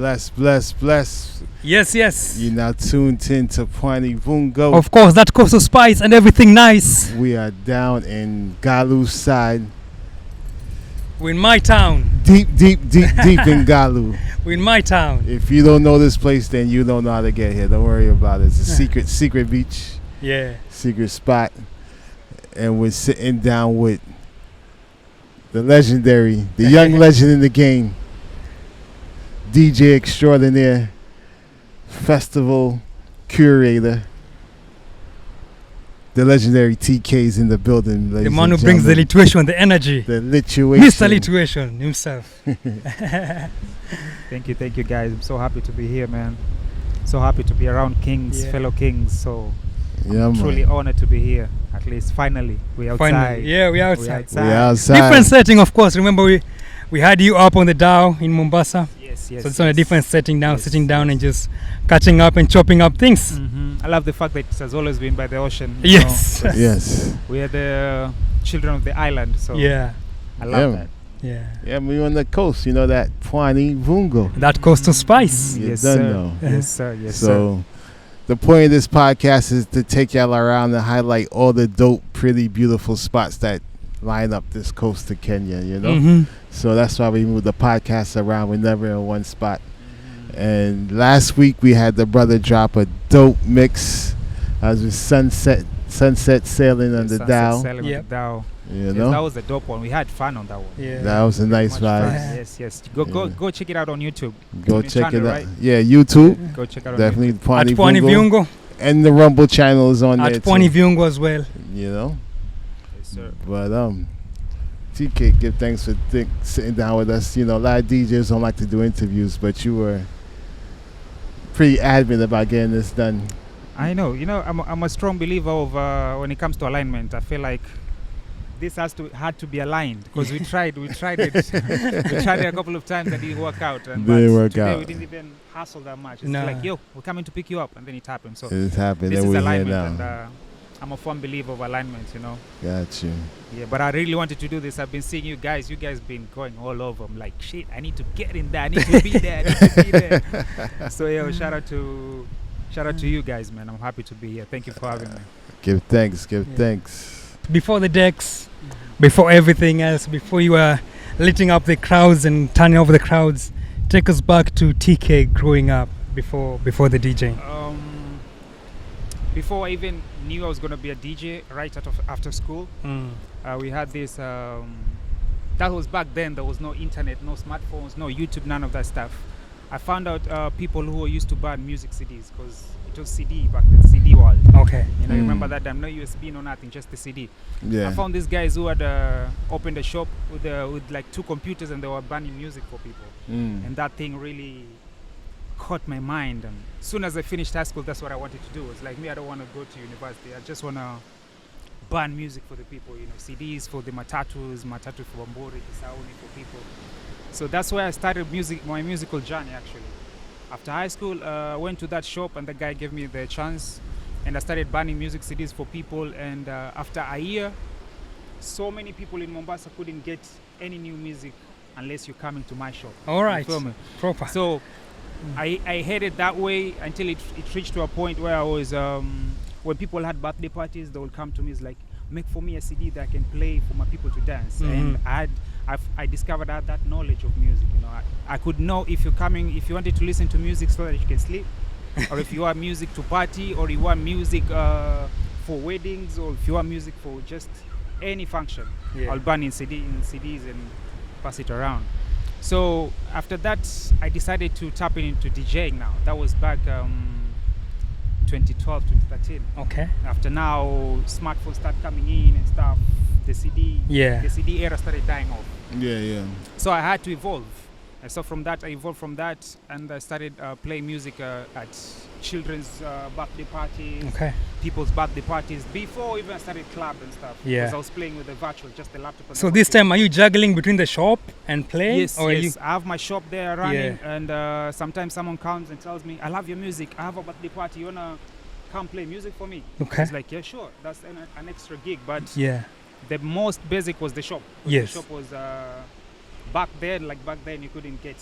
Bless. Yes. You're now tuned in to PWANI VIUNGO. Of course, that coastal spice and everything nice. We are down in Galu's side. We're in my town. Deep in Galu. We're in my town. If you don't know this place, then you don't know how to get here. Don't worry about it. It's a secret beach. Yeah. Secret spot. And we're sitting down with the legendary, the young legend in the game, DJ extraordinaire, festival curator, the legendary Teekay's in the building. The man who brings the lituation, the energy. The lituation. Mr. Lituation himself. Thank you guys. I'm so happy to be here, man. So happy to be around kings, fellow kings. So I'm truly honored to be here. At least finally, we're outside. Finally. Yeah, we're outside. We're outside. Different setting, of course. Remember, we had you up on the Dow in Mombasa. Yes. So it's on a different setting now, sitting down and just catching up and chopping up things. I love the fact that it has always been by the ocean. Yes. Yes. We are the children of the island. So I love that. Yeah, we're on the coast. You know that PWANI VIUNGO. That coastal spice. Yes, sir. Yes, sir. So the point of this podcast is to take y'all around and highlight all the dope, pretty, beautiful spots that line up this coast of Kenya, you know? So that's why we moved the podcast around. We're never in one spot. And last week we had the brother drop a dope mix as with sunset sailing on the Dow. You know? That was a dope one. We had fun on that one. Yeah. That was a nice vibe. Yes. Go check it out on YouTube. Go check it out. Right? Yeah, YouTube. Go check it out. Definitely PWANI VIUNGO. And the Rumble channel is on there at PWANI VIUNGO as well. You know? Yes, sir. But TK, give thanks for sitting down with us. You know, a lot of DJs don't like to do interviews, but you were pretty adamant about getting this done. I know. You know, I'm a strong believer of when it comes to alignment. I feel like this had to be aligned because we tried it. We tried it a couple of times and it didn't work out. And today we didn't even hassle that much. It's like, yo, we're coming to pick you up, and then it happened. So it happened. This is alignment, and I'm a firm believer of alignment. You know. Got you. Yeah, but I really wanted to do this. I've been seeing you guys. You guys been going all over. I'm like, shit, I need to get in there. I need to be there. So yeah, shout out to you guys, man. I'm happy to be here. Thank you for having me. Give thanks. Before the decks, before everything else, before you were lighting up the crowds and turning over the crowds, take us back to TK growing up before the DJ. Before I even knew I was going to be a DJ, right after school, we had this. That was back then. There was no internet, no smartphones, no YouTube, none of that stuff. I found out people who were used to buy music CDs because it was CD back then, CD world. Okay. You know, remember that time? No USB, no nothing, just the CD. Yeah. I found these guys who had opened a shop with like 2 computers and they were banning music for people. And that thing really caught my mind. And as soon as I finished high school, that's what I wanted to do. It's like me, I don't want to go to university. I just want to ban music for the people. You know, CDs for the matatu for Bamburi, Kisauni for people. So that's where I started my musical journey actually. After high school, I went to that shop and the guy gave me the chance and I started banning music CDs for people. And after a year, so many people in Mombasa couldn't get any new music unless you're coming to my shop. All right, you feel me? Proper. So I headed that way until it reached to a point where I was, when people had birthday parties, they would come to me, it's like, make for me a CD that I can play for my people to dance. And I discovered I had that knowledge of music. You know, I could know if you wanted to listen to music so that you can sleep, or if you want music to party, or you want music for weddings, or if you want music for just any function. I'll burn in CDs and pass it around. So after that, I decided to tap into DJing now. That was back 2012, 2013. Okay. After now, smartphones start coming in and stuff. The CD era started dying off. Yeah. So I had to evolve. And so from that, I evolved from that, and I started playing music at children's birthday parties, people's birthday parties, before even I started club and stuff. Yeah. Because I was playing with the virtual, just the laptop. So this time, are you juggling between the shop and playing? Yes. I have my shop there running, and sometimes someone comes and tells me, I love your music, I have a birthday party, you want to come play music for me? Okay. It's like, yeah, sure, that's an extra gig, but the most basic was the shop. Yes. The shop was back then you couldn't get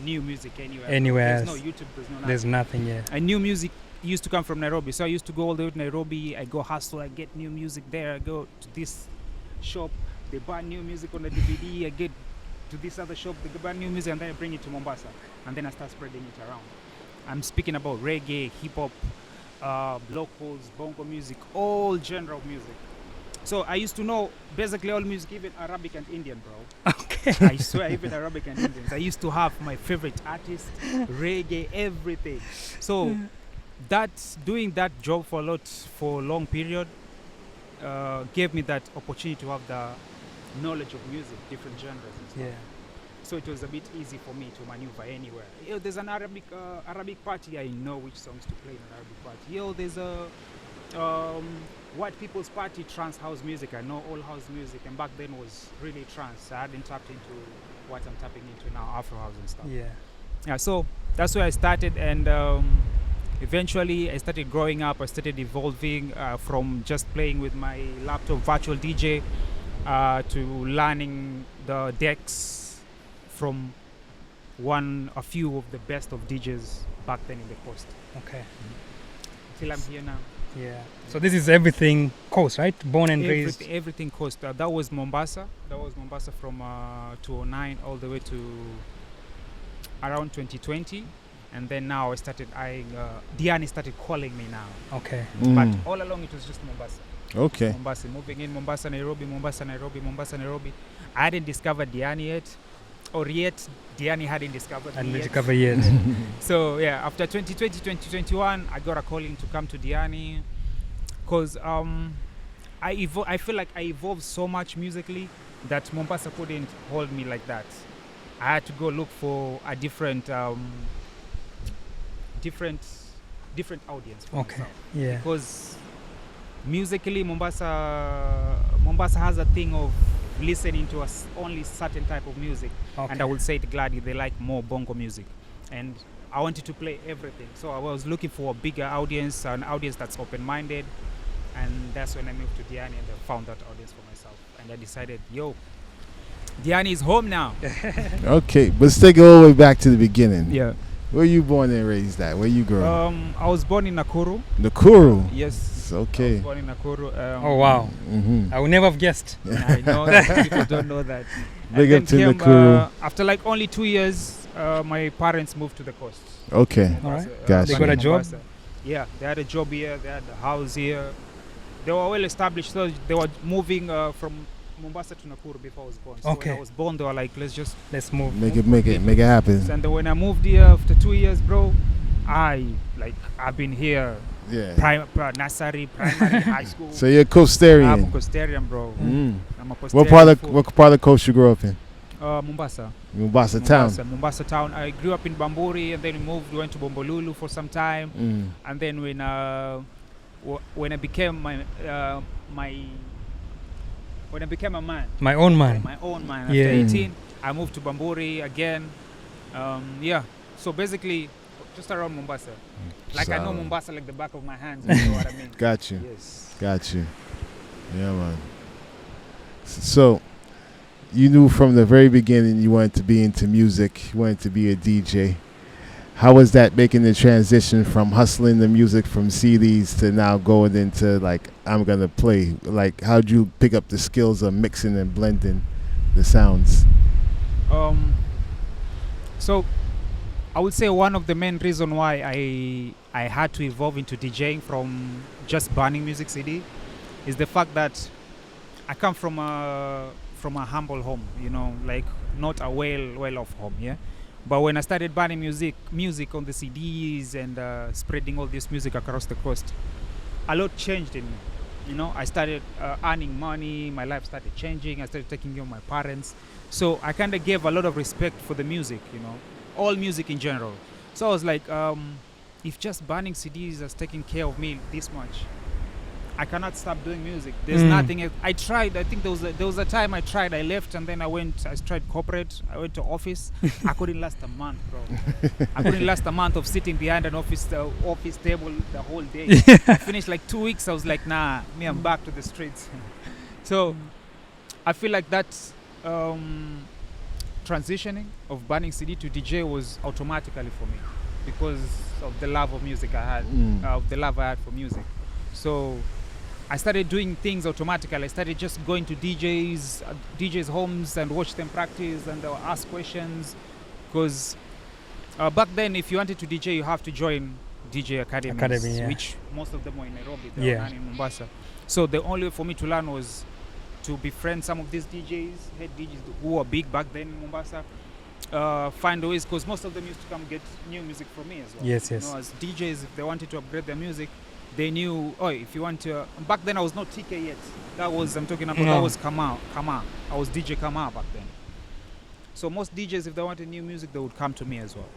new music anywhere. Anywhere There's else. no YouTube. There's nothing. Yeah. And new music used to come from Nairobi, so I used to go all the way to Nairobi. I go hustle, I get new music there. I go to this shop, they buy new music on the DVD. I get to this other shop, they buy new music, and then I bring it to Mombasa, and then I start spreading it around. I'm speaking about reggae, hip hop, locals, bongo music, all genre of music. So I used to know basically all music, even Arabic and Indian, bro. Okay. I swear, even Arabic and Indians. I used to have my favorite artists, reggae, everything. So doing that job for a long period gave me that opportunity to have the knowledge of music, different genres and stuff. Yeah. So it was a bit easy for me to maneuver anywhere. Yo, there's an Arabic party, I know which songs to play in an Arabic party. Yo, there's a white people's party, trance house music. I know all house music, and back then was really trance. I hadn't tapped into what I'm tapping into now, Afro house and stuff. Yeah, so that's where I started, and eventually I started growing up. I started evolving from just playing with my laptop virtual DJ to learning the decks from a few of the best of DJs back then in the coast. Okay. Till I'm here now. Yeah. So this is everything coast, right? Born and raised. Everything coast. That was Mombasa. That was Mombasa from 2009 all the way to around 2020. And then now I started Diani started calling me now. Okay. But all along it was just Mombasa. Okay. Mombasa, moving in Mombasa, Nairobi, Mombasa, Nairobi, Mombasa, Nairobi. I hadn't discovered Diani yet. Or yet, Diani hadn't discovered me yet. So yeah, after 2020, 2021, I got a calling to come to Diani. Because I feel like I evolved so much musically that Mombasa couldn't hold me like that. I had to go look for a different audience for myself. Yeah. Because musically, Mombasa has a thing of listening to only certain type of music. Okay. And I will say it gladly, they like more bongo music. And I wanted to play everything. So I was looking for a bigger audience, an audience that's open-minded. And that's when I moved to Diani and I found that audience for myself. And I decided, Diani is home now. Okay, but let's take it all the way back to the beginning. Yeah. Where you born and raised at? Where you grew up? I was born in Nakuru. Nakuru? Yes. Okay. I was born in Nakuru. Oh, wow. Mm-hmm. I would never have guessed. I know that people don't know that. Big up to Nakuru. After like only 2 years, my parents moved to the coast. Okay. All right. Gotcha. They got a job? Mombasa. Yeah, they had a job here. They had a house here. They were well established. So they were moving from Mombasa to Nakuru before I was born. So Okay. when I was born, they were like, let's move. Make it happen. And then when I moved here after 2 years, bro, I've been here. Yeah. Nursery, primary, high school. So you're Coastarian. I'm a Coastarian, bro. Mm. I'm a Coastarian. What part of the coast you grew up in? Mombasa. Mombasa town. Mombasa town. I grew up in Bamburi, and then we went to Bombolulu for some time. And then when I became when I became a man. My own man. After 18, I moved to Bamburi again. So basically, just around Mombasa. Like I know Mombasa like the back of my hands. You know what I mean? Got you. Yes. Got you. Yeah, man. So, you knew from the very beginning you wanted to be into music. You wanted to be a DJ. How was that making the transition from hustling the music from CDs to now going into like, I'm going to play? Like, how'd you pick up the skills of mixing and blending the sounds? So I would say one of the main reasons why I had to evolve into DJing from just burning music CD is the fact that I come from a humble home, like not a well-off home, yeah. But when I started burning music on the CDs and spreading all this music across the coast, a lot changed in me. I started earning money. My life started changing. I started taking care of my parents. So I kind of gave a lot of respect for the music, all music in general. So I was like, if just burning CDs has taken care of me this much, I cannot stop doing music. There's nothing else. I tried. I think there was a time I tried. I left and then I tried corporate. I went to office. I couldn't last a month, bro. I couldn't last a month of sitting behind an office table the whole day. I finished like 2 weeks. I was like, nah, I'm back to the streets. So I feel like that's transitioning of burning CD to DJ was automatically for me because of the love of music I had, of the love I had for music. So I started doing things automatically. I started just going to DJs' homes and watch them practice and ask questions. Because back then, if you wanted to DJ, you have to join DJ academies, which most of them were in Nairobi, they were none in Mombasa. So the only way for me to learn was to befriend some of these DJs, head DJs who were big back then in Mombasa. Find ways, because most of them used to come get new music from me as well. Yes. You know, as DJs, if they wanted to upgrade their music, they knew, if you want to... Back then, I was not Teekay yet. That was, I'm talking about, that was Kama. I was DJ Kama back then. So most DJs, if they wanted new music, they would come to me as well.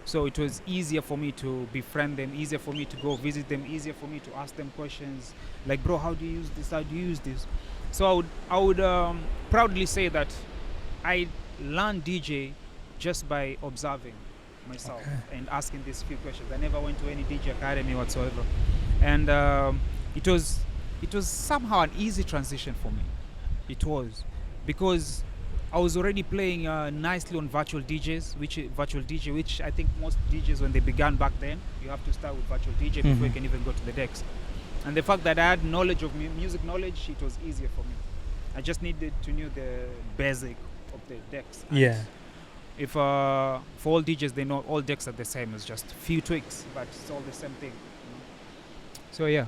So it was easier for me to befriend them, easier for me to go visit them, easier for me to ask them questions. Like, bro, how do you use this? How do you use this? So I would proudly say that I learned DJ just by observing myself and asking these few questions. I never went to any DJ academy whatsoever. And it was somehow an easy transition for me. It was, because I was already playing nicely on virtual DJs, which I think most DJs, when they began back then, you have to start with virtual DJ before you can even go to the decks. And the fact that I had knowledge of music knowledge, it was easier for me. I just needed to know the basic of the decks. And if for all DJs, they know all decks are the same. It's just few tweaks, but it's all the same thing. You know? So yeah,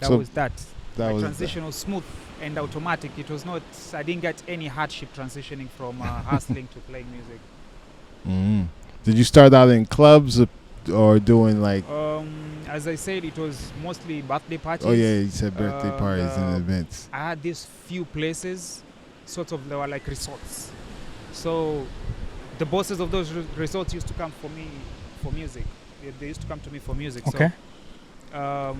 that was that. My transition was smooth and automatic. It was not. I didn't get any hardship transitioning from hustling to playing music. Did you start out in clubs or doing like? As I said, it was mostly birthday parties. Oh yeah, you said birthday parties and events. I had these few places, they were like resorts. So the bosses of those resorts used to come for me for music. They used to come to me for music. Okay. So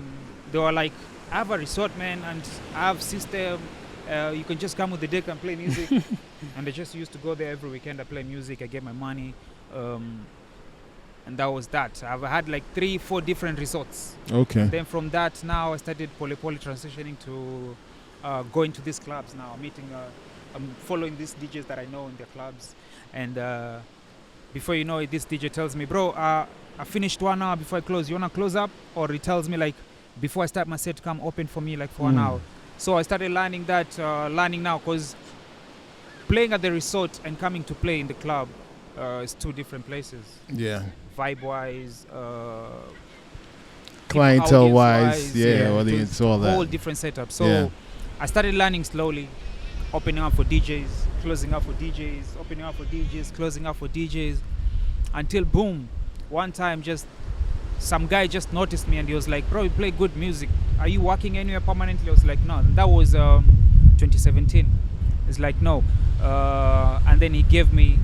they were like, I have a resort, man, and I have system. You can just come with the deck and play music. And I just used to go there every weekend. I play music. I get my money. And that was that. I've had like 3-4 different resorts. Okay. And then from that, now I started poly transitioning to going to these clubs now, I'm following these DJs that I know in their clubs. And before you know it, this DJ tells me, bro, I finished 1 hour before I close. You want to close up? Or he tells me, like, before I start my set, come open for me like for 1 hour. So I started learning now, because playing at the resort and coming to play in the club is 2 different places. Yeah. Vibe-wise, clientele-wise, audience, all that. Whole different setup. So I started learning slowly, opening up for DJs, closing up for DJs, opening up for DJs, closing up for DJs, until boom, one time just some guy just noticed me and he was like, bro, you play good music. Are you working anywhere permanently? I was like, no. And that was 2017. It's like, no. And then he gave me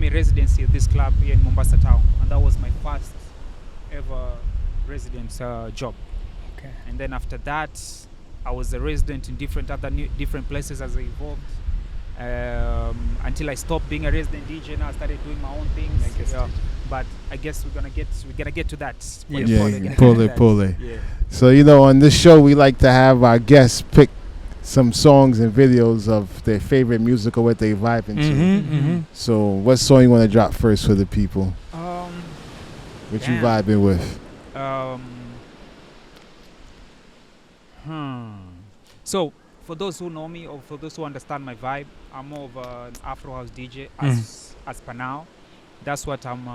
residency at this club here in Mombasa town, and that was my first ever residence job. Okay. And then after that, I was a resident in different places as I evolved, until I stopped being a resident DJ. Now I started doing my own things. But I guess we're gonna get to that. Pull it. Yeah. So on this show we like to have our guests pick some songs and videos of their favorite music or what they vibing to. So what song you want to drop first for the people? What you vibing with? So for those who know me or for those who understand my vibe, I'm more of an Afro house DJ as per now. That's what I'm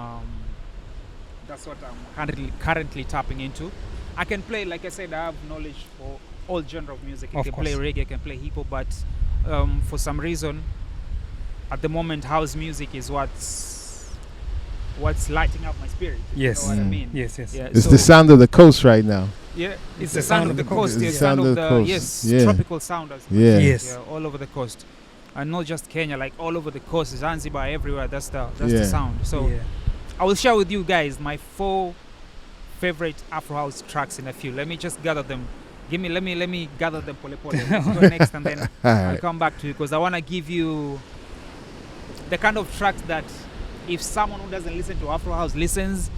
currently tapping into. I can play, like I said, I have knowledge for all genre of music. I can play reggae, I can play hip hop, but for some reason, at the moment, house music is what's lighting up my spirit. Yes. You know what I mean? Yes. Yeah, it's the sound of the coast right now. Yeah, it's the sound of the coast. It's the sound of the coast. Yes, tropical sound. Yes. All over the coast. And not just Kenya, like all over the coast, Zanzibar, everywhere. That's the sound. So I will share with you guys my 4 favorite Afro house tracks in a few. Let me just gather them. Let me gather them. Let's go next, and then I'll come back to you, because I want to give you the kind of tracks that if someone who doesn't listen to Afro house listens,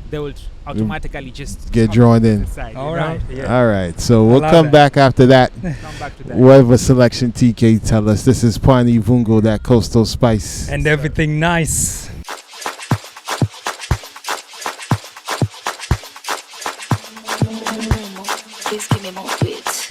they will automatically just get come drawn to in. the side, All you know? right. Yeah. All right, so we'll love come that. back after that. Come back to that. Whatever selection TK tell us. This is PWANI VIUNGO, that coastal spice. And everything nice. Please give me more beats.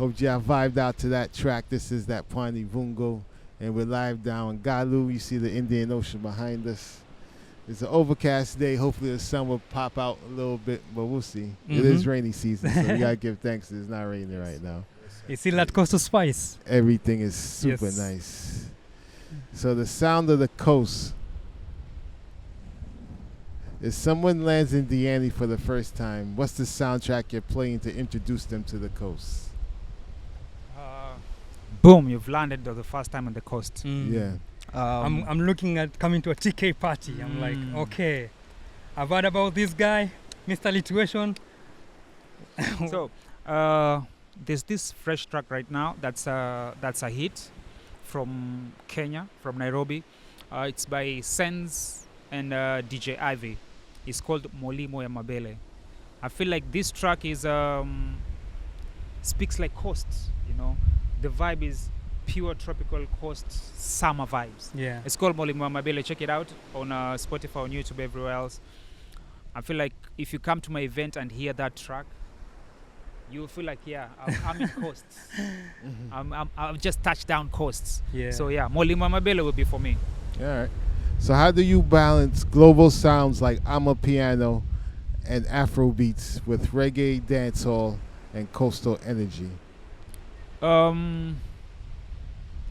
Hope y'all vibed out to that track. This is that PWANI VIUNGO, and we're live down in Galu. You see the Indian Ocean behind us. It's an overcast day. Hopefully the sun will pop out a little bit, but we'll see. It is rainy season, so we gotta give thanks that it's not raining right now. You see that coastal spice? Everything is super nice. So the sound of the coast. If someone lands in Diani for the first time, what's the soundtrack you're playing to introduce them to the coast? Boom, you've landed for the first time on the coast. Yeah. I'm looking at coming to a Teekay party. I'm like, okay, I've heard about this guy, Mr. Lituation. So, there's this fresh track right now that's a hit from Kenya, from Nairobi. It's by Sense and DJ Ivy. It's called Molimo ya Mabele. I feel like this track is speaks like coasts, you know. The vibe is pure tropical coast summer vibes. Yeah. It's called Molimo ya Mabele. Check it out on Spotify, on YouTube, everywhere else. I feel like if you come to my event and hear that track, you feel like, yeah, I'm in coasts. I've just touched down coasts. Yeah. So yeah, Molimo ya Mabele will be for me. All right. So how do you balance global sounds like Amapiano and Afro beats with reggae, dancehall, and coastal energy?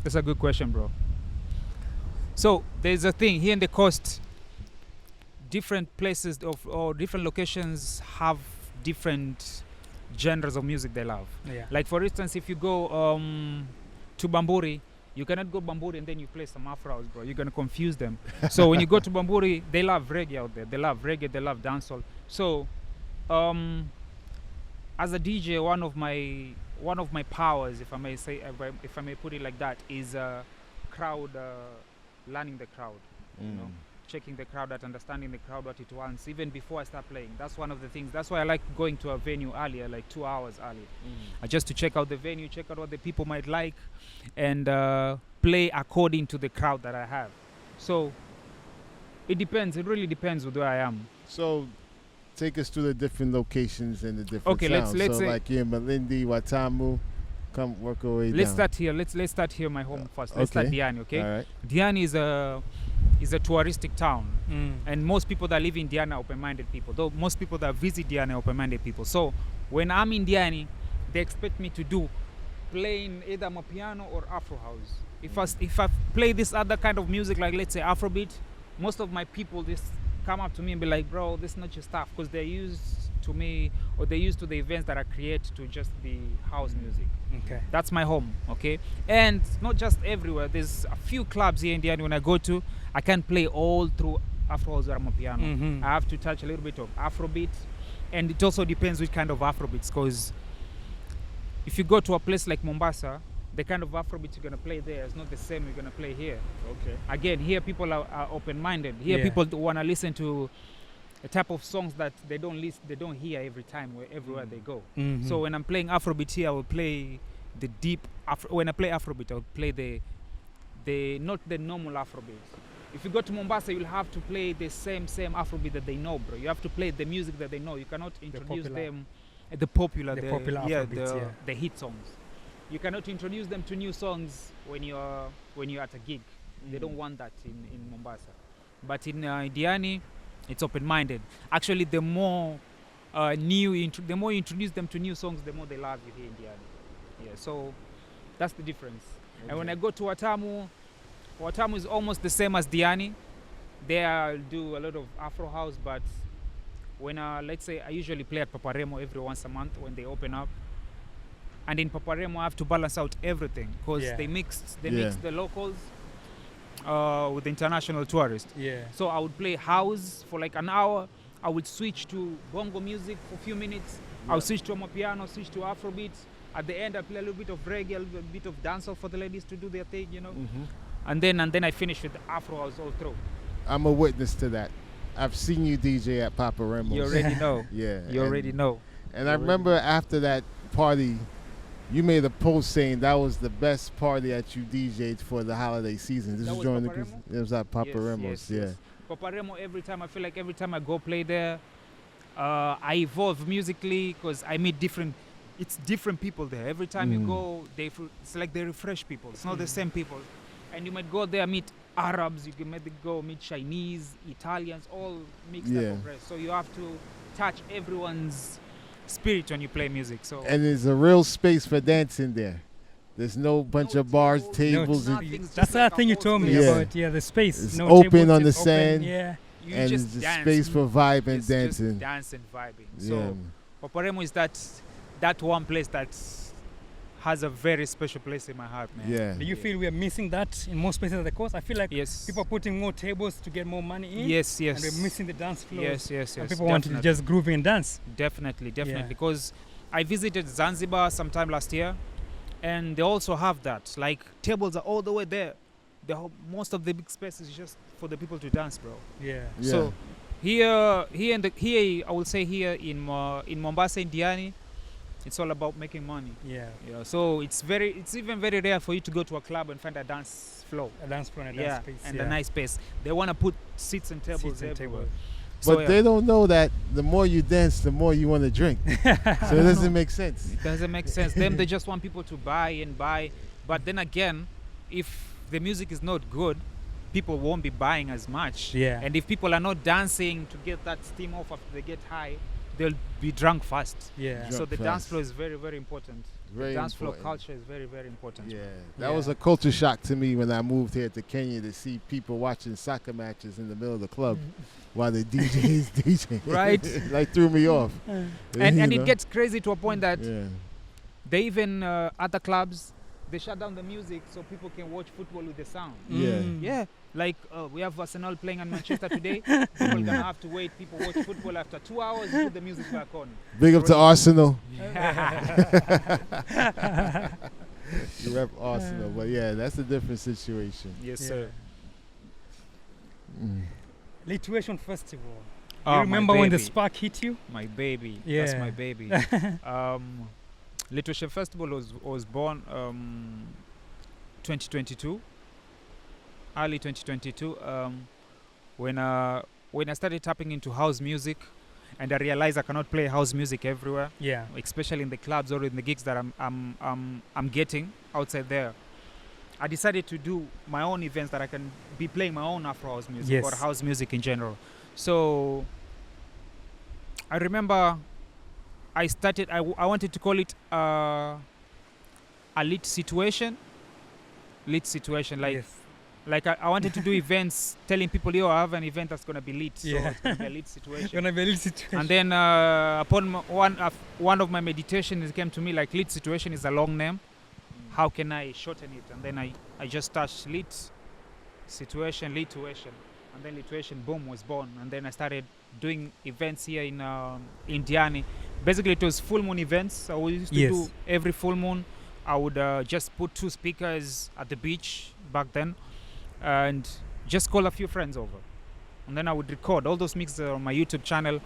That's a good question, bro. So there's a thing here in the coast. Different places or different locations have different genres of music they love. Yeah. Like for instance, if you go to Bamburi, you cannot go Bamburi and then you play some Afro house, bro. You're gonna confuse them. So when you go to Bamburi, they love reggae out there. They love reggae. They love dancehall. So, as a DJ, one of my powers, if I may say, if I may put it like that, is crowd, learning the crowd. You know, checking the crowd out, understanding the crowd what it wants, even before I start playing. That's one of the things. That's why I like going to a venue earlier, like 2 hours early, just to check out the venue, check out what the people might like, and play according to the crowd that I have. So it depends. It really depends with where I am. So take us to the different locations and the different sounds. let's so say like here in Malindi, Watamu, come work our way Let's down. start here. Let's start here, my home first. Let's start Diani, okay? All right. Diani is a touristic town, and most people that live in Diani are open-minded people. Though most people that visit Diani are open-minded people. So when I'm in Diani, they expect me to do playing either Amapiano or Afro house. If I play this other kind of music, like let's say Afrobeat, most of my people just come up to me and be like, bro, this is not your stuff, because they're used to me, or they're used to the events that I create to just be house music. Okay. That's my home, okay? And not just everywhere. There's a few clubs here in Diani when I go to, I can't play all through Afro house or Amapiano. I have to touch a little bit of Afrobeat, and it also depends which kind of Afrobeats, because if you go to a place like Mombasa, the kind of Afrobeat you're gonna play there is not the same you're gonna play here. Okay. Again, here people are open-minded. Here people wanna listen to a type of songs that they don't hear every time everywhere they go. So when I'm playing Afrobeat here, I will play the deep. When I play Afrobeat, I will play the not the normal Afrobeat. If you go to Mombasa, you'll have to play the same Afrobeat that they know, bro. You have to play the music that they know. You cannot introduce them the popular Afrobeats, the hit songs. You cannot introduce them to new songs when you're at a gig. They don't want that in Mombasa. But in Diani, it's open-minded. Actually, the more you introduce them to new songs, the more they love you here in Diani. Yeah, so that's the difference. Okay. And when I go to Watamu is almost the same as Diani. There I'll do a lot of Afro house, but when let's say I usually play at Paparemo every once a month when they open up. And in Paparemo, I have to balance out everything, because they mix the locals with the international tourists. Yeah. So I would play house for like an hour. I would switch to bongo music for a few minutes. I would switch to Amapiano, switch to Afrobeat. At the end, I play a little bit of reggae, a little bit of dancehall for the ladies to do their thing, you know. And then I finish with Afro house all through. I'm a witness to that. I've seen you DJ at Paparemo's. You already know. Yeah. You already know. And I remember after that party, you made a post saying that was the best party that you DJ'd for the holiday season. This was during it was at Paparemo's. Yes. Paparemo, every time, I feel like every time I go play there, I evolve musically, because I meet different it's different people there. Every time you go, it's like they refresh people. It's not the same people. And you might go there, meet Arabs, you can maybe go meet Chinese, Italians, all mixed up of race. So you have to touch everyone's spirit when you play music. So and there's a real space for dancing there. There's no bunch of bars, tables. That's the thing you told me about. Yeah, the space. It's no open tables, on the it's open, sand. Yeah. You And just there's dance. space for vibe and It's dancing. just dance and vibing. Yeah. So Paparemo is that one place that has a very special place in my heart, man. Yeah. Do you feel we are missing that in most places of the coast? I feel like Yes. people are putting more tables to get more money in. Yes, yes. And we're missing the dance floors. Yes. And people want to just groove and dance. Definitely. Yeah. Because I visited Zanzibar sometime last year, and they also have that. Like tables are all the way there. Most of the big spaces is just for the people to dance, bro. Yeah. So here I will say here in Mombasa, in Diani, it's all about making money. Yeah. So it's even very rare for you to go to a club and find a dance floor. A dance floor and a dance space. And a nice space. They want to put seats and tables everywhere. But they don't know that the more you dance, the more you want to drink. So it doesn't make sense. It doesn't make sense. They just want people to buy. But then again, if the music is not good, people won't be buying as much. Yeah. And if people are not dancing to get that steam off after they get high, they'll be drunk fast. Yeah. So the Drunk dance fast. floor is very, very important. Very The dance floor important. culture is very, very important. Yeah, that was a culture shock to me when I moved here to Kenya to see people watching soccer matches in the middle of the club while the DJ is DJing. Right. Like threw me off. And it gets crazy to a point that Yeah. they even, other clubs, they shut down the music so people can watch football with the sound. Yeah. Yeah, like we have Arsenal playing in Manchester today. People gonna have to wait. People watch football after 2 hours. Put the music back on. Big up to Arsenal. You rep Arsenal, but yeah, that's a different situation. Yes, sir. Lituation Festival. Oh, You my remember when the baby. spark hit you? My baby. Yeah. That's my baby. Lituation Festival was born 2022, early 2022. When I started tapping into house music, and I realized I cannot play house music everywhere. Yeah. Especially in the clubs or in the gigs that I'm getting outside there. I decided to do my own events that I can be playing my own Afro house music or house music in general. So I remember I started. I wanted to call it a lit situation. Lit situation, like. Yes. Like I wanted to do events telling people, yo, I have an event that's gonna be lit. So Yeah. it's gonna be a lit situation. Gonna be a little situation. And then upon one of my meditations, it came to me like lit situation is a long name. How can I shorten it? And then I just touched lit situation, lituation, and then lituation, boom, was born. And then I started doing events here in Diani. Basically, it was full moon events. So we used to do every full moon. I would just put 2 speakers at the beach back then, and just call a few friends over, and then I would record all those mixes on my YouTube channel.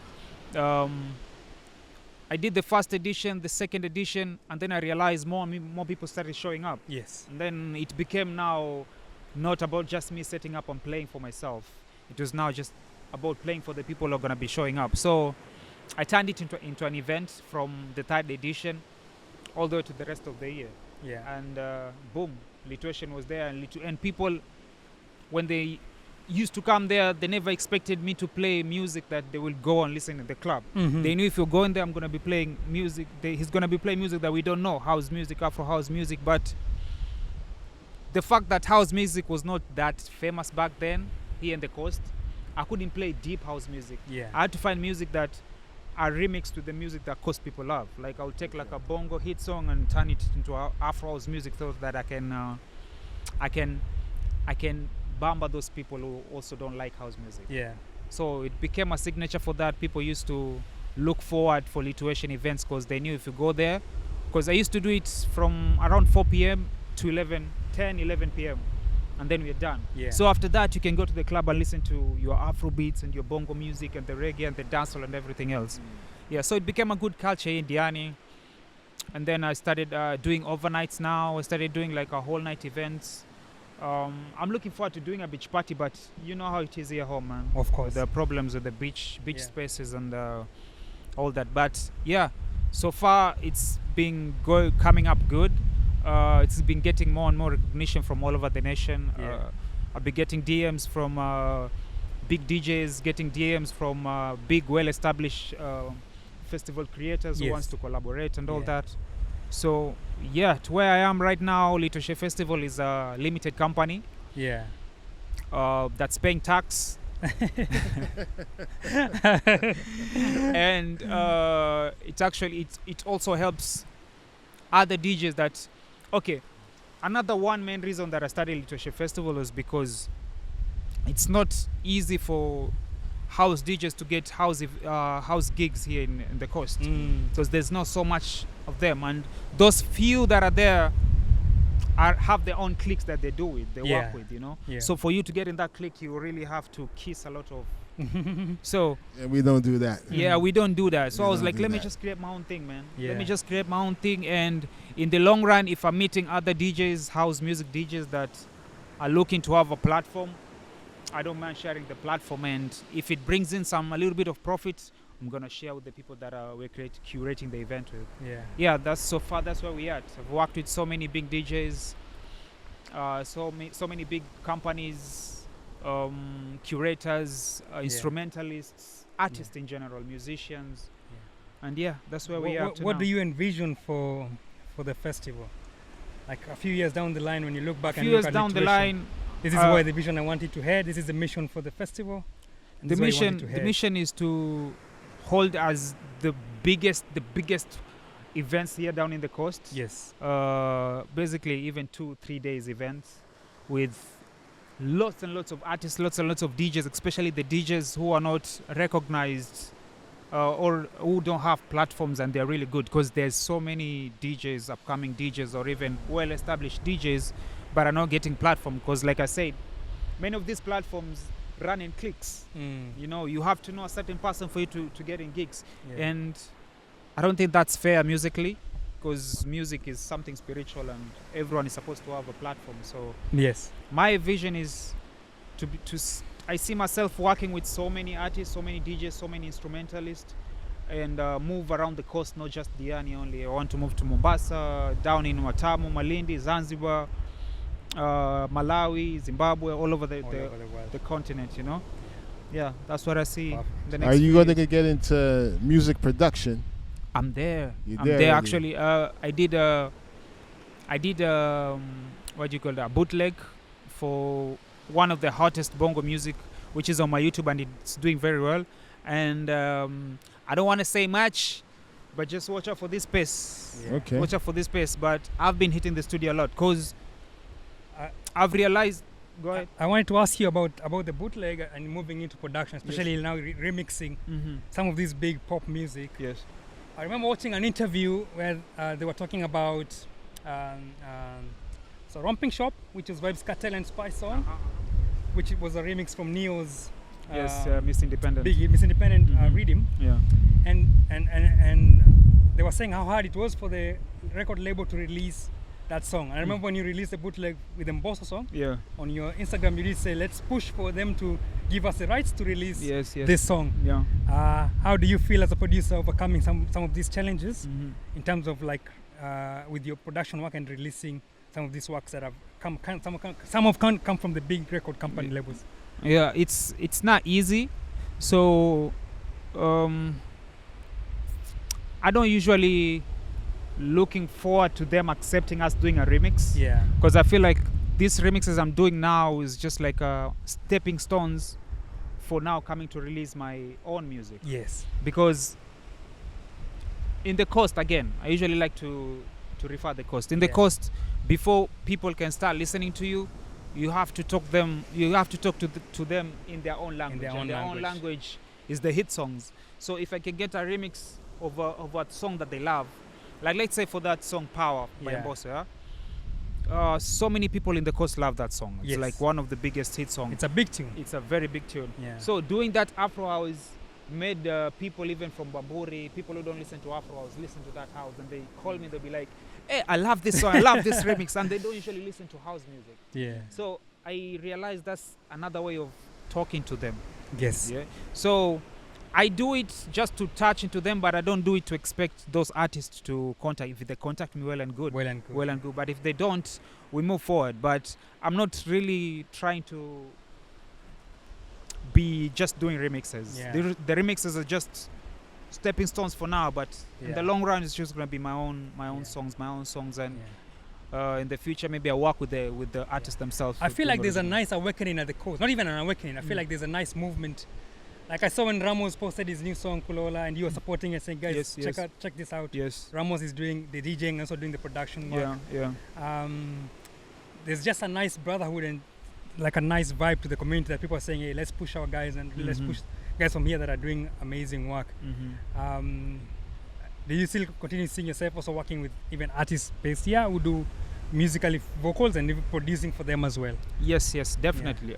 I did the first edition, the second edition, and then I realized more people started showing up. Yes. And then it became now not about just me setting up and playing for myself. It was now just about playing for the people who are going to be showing up. So I turned it into an event from the 3rd edition all the way to the rest of the year. Yeah. And boom, Lituation was there, and people, when they used to come there, they never expected me to play music that they will go and listen in the club. Mm-hmm. They knew if you're going there, I'm going to be playing music. He's going to be playing music that we don't know, house music, Afro house music. But the fact that house music was not that famous back then here in the coast, I couldn't play deep house music. Yeah. I had to find music that are remixed to the music that coast people love. Like I'll take like a bongo hit song and turn it into Afro house music so that I can bamba those people who also don't like house music. Yeah. So it became a signature for that. People used to look forward for Lituation events because they knew if you go there, because I used to do it from around 4 p.m. to 10, 11 p.m. and then we're done. Yeah. So after that, you can go to the club and listen to your Afro beats and your bongo music and the reggae and the dancehall and everything else. Yeah, so it became a good culture in Diani. And then I started doing overnights now. I started doing like a whole night events. I'm looking forward to doing a beach party, but you know how it is here home, man. Of course. The problems with the beach spaces and all that. But yeah, so far it's been coming up good. It's been getting more and more recognition from all over the nation. I've been getting DMs from big DJs, getting DMs from big, well-established festival creators who wants to collaborate and all that. So yeah, to where I am right now, Lituation Festival is a limited company. Yeah. That's paying tax. And it also helps other DJs that, okay, another one main reason that I started Lituation Festival was because it's not easy for house DJs to get house gigs here in the coast, because there's not so much of them, and those few that are there have their own cliques that they work with, you know. So for you to get in that clique, you really have to kiss a lot of so we don't do that. We don't do that. So I was like, let me just create my own thing, man. Let me just create my own thing, and in the long run, if I'm meeting other DJs, house music DJs that are looking to have a platform, I don't mind sharing the platform, and if it brings in a little bit of profit, I'm gonna share with the people that we're curating the event with. That's where we at. I've worked with so many big DJs, so many big companies, curators, instrumentalists, artists in general, musicians, and that's where we are. What do you envision for the festival? Like a few years down the line, when you look back and look at down the line, this is where the vision I wanted to head. This is the mission for the festival. The mission is to hold as the biggest events here down in the coast. Basically even 2-3 days events with lots and lots of artists, lots and lots of DJs, especially the DJs who are not recognized or who don't have platforms, and they're really good, because there's so many DJs, upcoming DJs or even well-established DJs, but are not getting platform, because like I said, many of these platforms run in cliques. You know, you have to know a certain person for you to get in gigs, and I don't think that's fair musically, because music is something spiritual and everyone is supposed to have a platform. So my vision is I see myself working with so many artists, so many DJs, so many instrumentalists, and move around the coast, not just Diani only. I want to move to Mombasa, down in Watamu, Malindi, Zanzibar, Malawi, Zimbabwe, all over the continent, you know. That's what I see. The next Are you going to get into music production? I'm there. I'm there actually. I did what do you call that, bootleg for one of the hottest bongo music, which is on my YouTube, and it's doing very well. And I don't want to say much, but just watch out for this space. Okay. Watch out for this space. But I've been hitting the studio a lot, because I've realized. Go ahead. I wanted to ask you about the bootleg and moving into production, especially now remixing some of this big pop music. I remember watching an interview where they were talking about Romping Shop, which is Vibes Cartel and Spice song, which was a remix from Neo's Miss Independent. Big Miss Independent Rhythm. And they were saying how hard it was for the record label to release that song. And I remember when you released the bootleg with the Mombasa song, on your Instagram you did say, let's push for them to give us the rights to release this song. How do you feel as a producer overcoming some of these challenges in terms of like with your production work and releasing some of these works that have some have come from the big record company labels? It's not easy. So I don't usually looking forward to them accepting us doing a remix, because I feel like these remixes I'm doing now is just like stepping stones for now coming to release my own music. Because in the coast, again, I usually like to refer the coast. In the coast, before people can start listening to you, you have to talk to them in their own language. Their own language is the hit songs. So if I can get a remix of a song that they love, like let's say for that song Power by Mombasa, so many people in the coast love that song. It's like one of the biggest hit songs. It's a big tune. It's a very big tune. So doing that Afro House made people even from Bamburi, people who don't listen to Afro House, listen to that house, and they call me, they'll be like, hey, I love this song, I love this remix, and they don't usually listen to house music. So I realized that's another way of talking to them. So I do it just to touch into them, but I don't do it to expect those artists to contact. If they contact me, well and good. But if they don't, we move forward. But I'm not really trying to be just doing remixes. Yeah. The remixes are just stepping stones for now, but in the long run, it's just gonna be my own songs, and in the future, maybe I work with the artists themselves. I feel like there's a nice awakening at the coast. Not even an awakening. I feel like there's a nice movement. Like I saw when Ramos posted his new song Kulola, and you were supporting it, saying, "Guys, check this out." Yes. Ramos is doing the DJing, also doing the production work. There's just a nice brotherhood and like a nice vibe to the community that people are saying, "Hey, let's push our guys and let's push guys from here that are doing amazing work." Do you still continue seeing yourself also working with even artists based here who do musically vocals and even producing for them as well? Yes, definitely.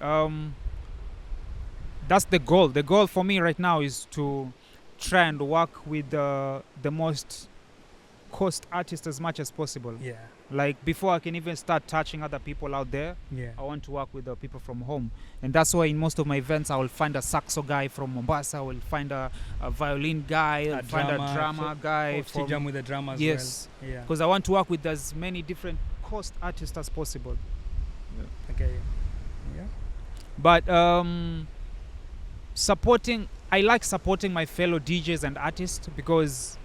That's the goal. The goal for me right now is to try and work with the most coast artists as much as possible. Yeah. Like before I can even start touching other people out there, I want to work with the people from home. And that's why in most of my events I will find a saxo guy from Mombasa, I will find a violin guy, I'll find a drama guy. Jam with the drama as well. Yeah. Because I want to work with as many different coast artists as possible. Yeah. Okay. Yeah. But I like supporting my fellow DJs and artists because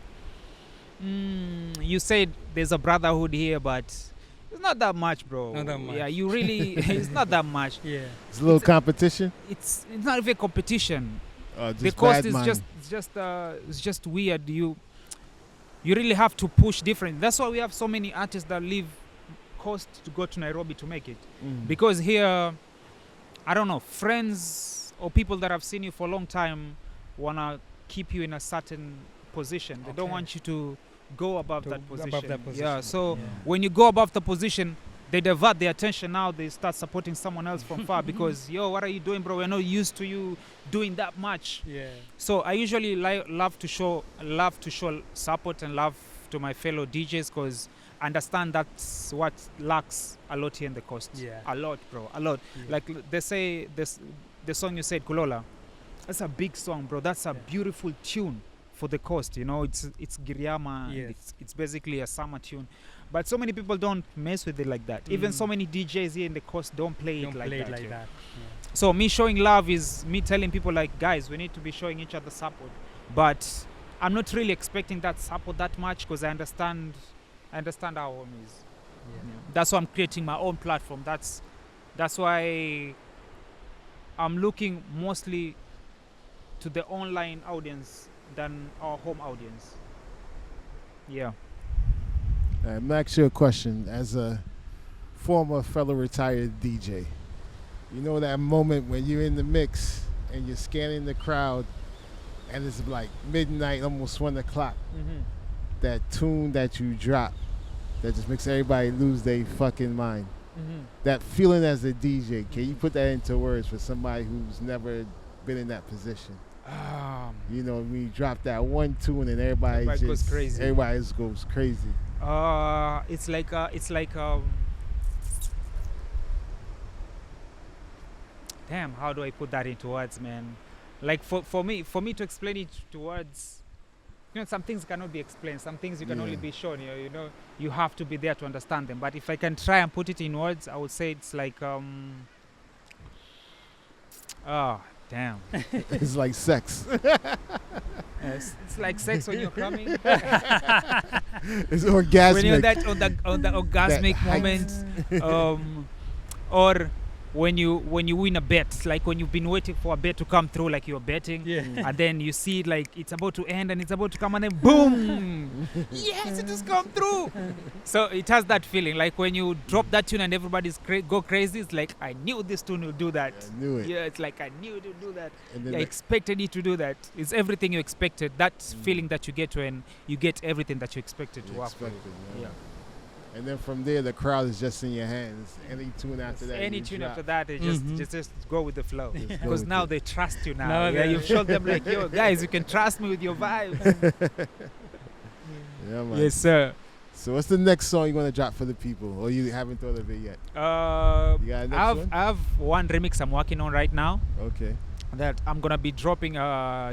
you said there's a brotherhood here, but it's not that much, bro. Not that much. Yeah, you really, it's not that much. Yeah. It's a little competition. It's not even competition. Just the cost is just weird. You really have to push different. That's why we have so many artists that leave coast to go to Nairobi to make it. Because here, I don't know, friends or people that have seen you for a long time wanna keep you in a certain position. They don't want you to go above that position. Yeah, so when you go above the position, they divert their attention. Now they start supporting someone else from far because, yo, what are you doing, bro? We're not used to you doing that much. Yeah. So I usually love to show support and love to my fellow DJs because I understand that's what lacks a lot here in the coast. Yeah. A lot, bro. A lot. Yeah. Like they say the song you said, Kulola, that's a big song, bro. That's a beautiful tune for the coast, you know. It's Giriama. Yes. It's basically a summer tune. But so many people don't mess with it like that. Even so many DJs here in the coast don't play it like that. Yeah. So me showing love is me telling people like, guys, we need to be showing each other support. But I'm not really expecting that support that much because I understand our home is. Yeah. That's why I'm creating my own platform. That's why I'm looking mostly to the online audience than our home audience. Yeah. I'm going to ask you a question. As a former fellow retired DJ, you know that moment when you're in the mix and you're scanning the crowd and it's like midnight, almost 1 o'clock, that tune that you drop that just makes everybody lose their fucking mind. That feeling as a DJ, can you put that into words for somebody who's never been in that position? You know, when you drop that one tune and everybody just goes crazy. Everybody just goes crazy. It's like damn, how do I put that into words, man? Like for me to explain it to words, you know, some things cannot be explained. Some things you can only be shown. You know, you have to be there to understand them. But if I can try and put it in words, I would say it's like damn. It's like sex. It's like sex when you're coming. It's orgasmic. When you're on the orgasmic moment, or when you win a bet, like when you've been waiting for a bet to come through, like you're betting, and then you see like it's about to end and it's about to come, and then boom, yes, it has come through. So it has that feeling, like when you drop that tune and everybody's go crazy. It's like, I knew this tune would do that. I knew it. Yeah, it's like I knew it would do that. I expected it to do that. It's everything you expected. That feeling that you get when you get everything that you expected to work with. Yeah. And then from there, the crowd is just in your hands. Any tune after that. Any tune after that, just go with the flow. Because now they trust you now. You've shown them like, yo, guys, you can trust me with your vibes. Yeah, man. Yes, sir. So what's the next song you want to drop for the people? Or you haven't thought of it yet? I have one remix I'm working on right now. Okay. that I'm gonna be dropping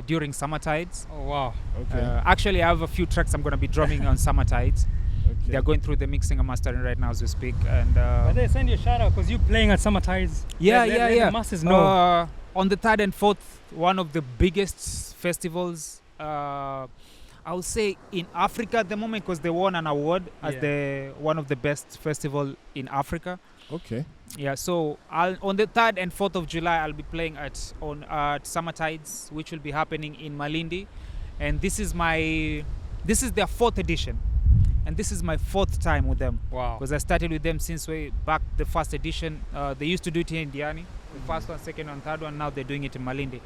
during summer tides. Oh wow. Okay. Actually, I have a few tracks I'm gonna be dropping on summer tides. Okay. They're going through the mixing and mastering right now as we speak. And But they send you a shout out because you playing at Summer Tides. yeah. The masses know. On the 3rd and 4th, one of the biggest festivals, I would say in Africa at the moment, because they won an award as one of the best festival in Africa. Okay. Yeah, so on the 3rd and 4th of July, I'll be playing at Summer Tides, which will be happening in Malindi, and this is their 4th edition, and this is my 4th time with them. Wow. Because I started with them since way back the first edition. They used to do it here in Diani, the first one, second one, third one. Now they're doing it in Malindi.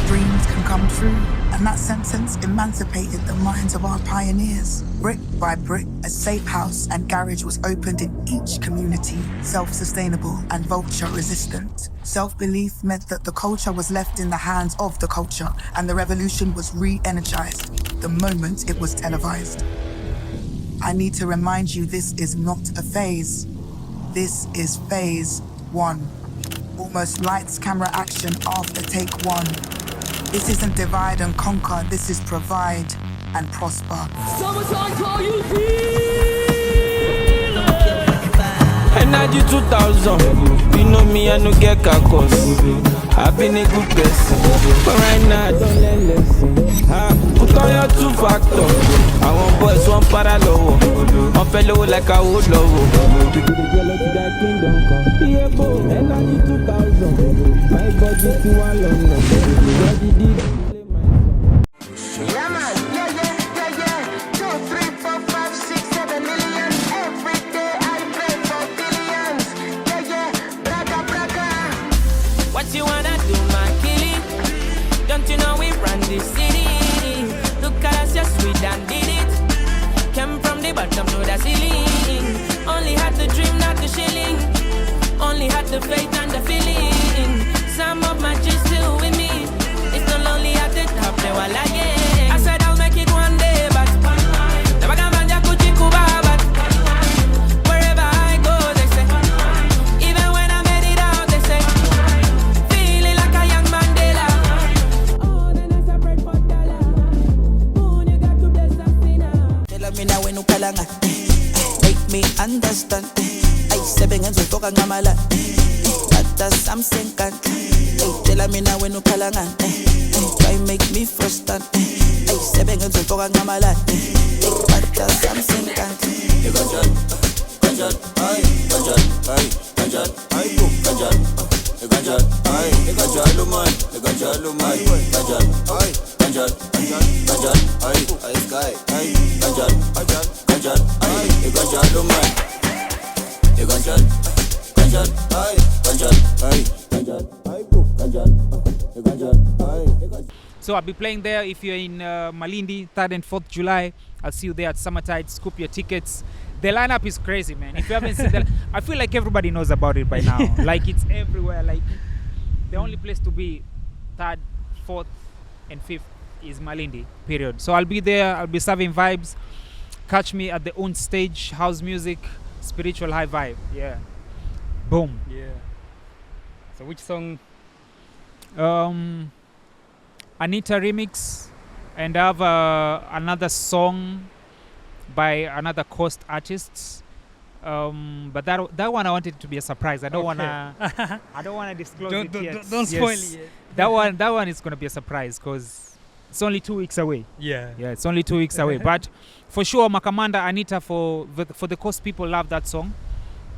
Dreams can come true, and that sentence emancipated the minds of our pioneers. Brick by brick, a safe house and garage was opened in each community, self-sustainable and vulture-resistant. Self-belief meant that the culture was left in the hands of the culture, and the revolution was re-energized the moment it was televised. I need to remind you, this is not a phase. This is phase 1. Almost lights, camera, action after take 1. This isn't divide and conquer, this is provide and prosper. Summertime, call you feel Energy 2000, you know me, I no get cacos. I've been a good person, but right now I don't learn lesson. Put on your 2 factor. I want boys, one parallel. One fellow like a old low. People they jealous to that kingdom come. Yeah, boy, energy 2000. My body to one London. Body deep, play my song. Yeah man, yeah. 2, 3, 4, 5, 6, 7 million. Every day I pray for billions. Yeah, braga. What you wanna do, my killing? Don't you know we run this city? Look at us, just sweet and did it. Came from the bottom to the ceiling. Only had the dream, not the shilling. Only had the faith and the feeling. Some of my G's still with me. It's not lonely at the top, they were like, yeah. I said I'll make it one day, but never gonna find Kuchi Kuba, but wherever I go, they say. Even when I made it out, they say. Feeling like a young Mandela. Oh, then I separate for dollar. Moon, you got to bless us sinner. Tell me now when you kalanga. Make me understand. I 7 hands will talk ngamala. That's something can. Tell me now when you kalanga. Try make me frustrate. I 7 hands will talk ngamala. That's something can. You got Ganjat, ay, boom, Ganjat, Ganjat, ay, Ganjat, Luman, Ganjat, ay, Sky, ay, Ganjat, ay, Ganjat, Luman, Ganjat, ay, boom, Ganjat, ay. So I'll be playing there. If you're in Malindi, 3rd and 4th July, I'll see you there at Summertide. Scoop your tickets. The lineup is crazy, man. If you haven't seen that, I feel like everybody knows about it by now. Like it's everywhere. Like the only place to be 3rd, 4th, and 5th is Malindi, period. So I'll be there. I'll be serving vibes. Catch me at the own stage, house music, spiritual high vibe. Yeah. Boom. Yeah. So which song? Anita remix, and I have another song by another Coast artist. But that one I wanted to be a surprise. I don't wanna disclose it yet. Don't spoil it yet. That one is gonna be a surprise because it's only 2 weeks away. Yeah. Yeah, it's only 2 weeks away. But for sure, Makamanda Anita for the Coast people love that song.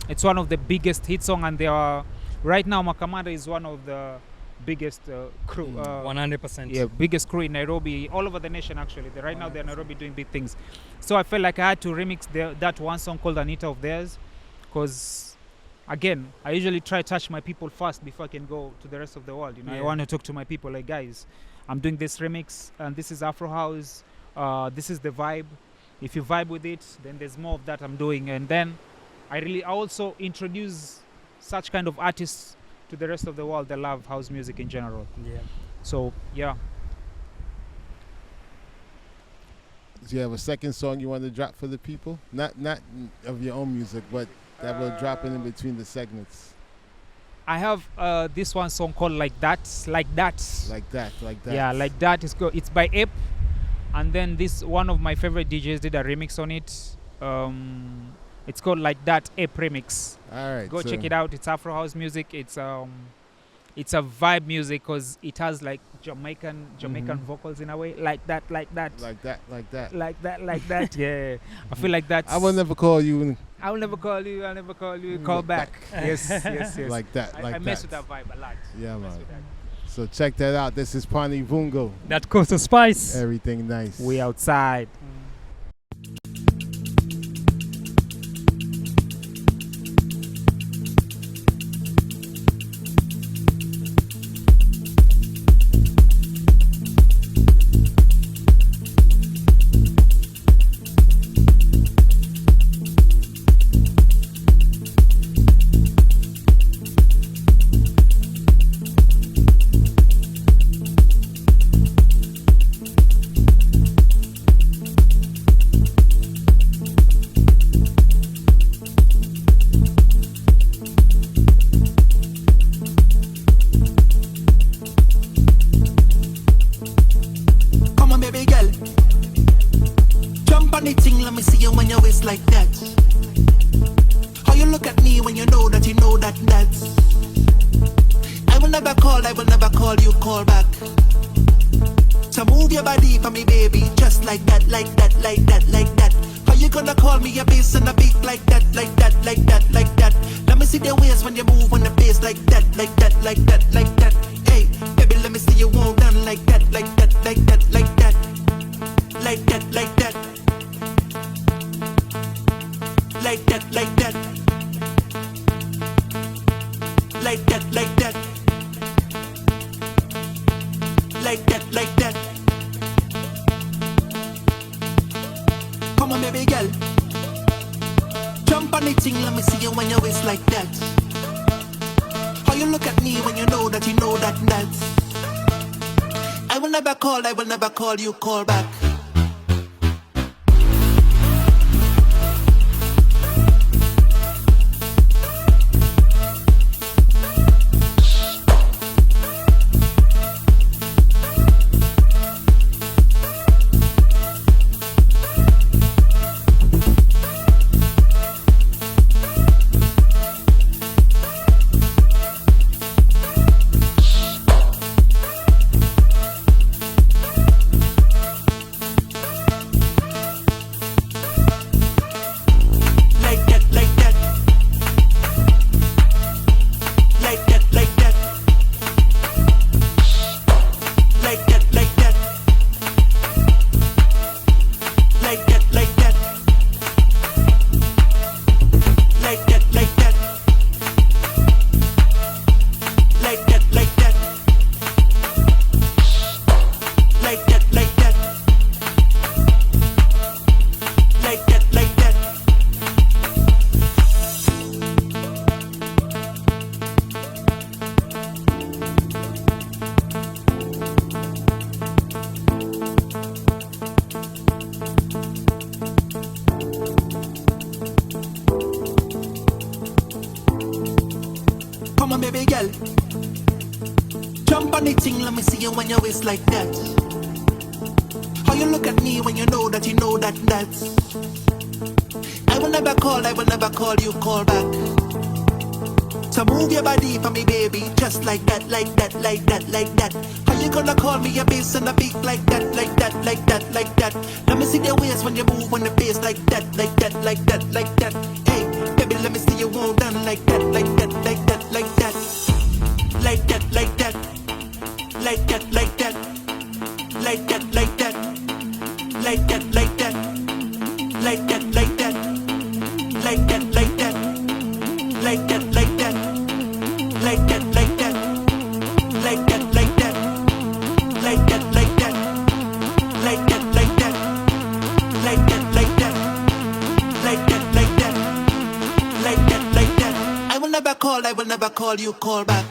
It's one of the biggest hit song, and they are right now. Makamanda is one of the biggest crew. 100%. Yeah, biggest crew in Nairobi, all over the nation actually. Right now they're in Nairobi doing big things. So I felt like I had to remix that one song called Anita of theirs, because again, I usually try to touch my people first before I can go to the rest of the world. You know, I want to talk to my people like, guys, I'm doing this remix and this is Afro House. This is the vibe. If you vibe with it, then there's more of that I'm doing. And then I also introduce such kind of artists to the rest of the world that love house music in general. Yeah. So yeah. Do you have a second song you want to drop for the people? Not of your own music, but that will drop in between the segments. I have this one song called Like That. Like that. Yeah, Like That. It's by Ape. And then this one of my favorite DJs did a remix on it. It's called Like That Ape Remix. All right. Go check it out. It's Afro house music. It's a vibe music because it has like Jamaican vocals in a way. Like that. Yeah. I feel like that's. I will never call you. I'll never call you. Call back. Yes. Like that. I mess with that vibe a lot. Yeah, man. So check that out. This is PWANI VIUNGO. That Coastal Spice. Everything nice. We outside. Call you, call back. Like that. How you look at me when you know that that's. I will never call you, call back. So move your body for me, baby, just like that. How you gonna call me a bass and a beat like that. Let me see the ways when you move on the bass like that. Hey, baby, let me see you move down like that. I will never call you, call back.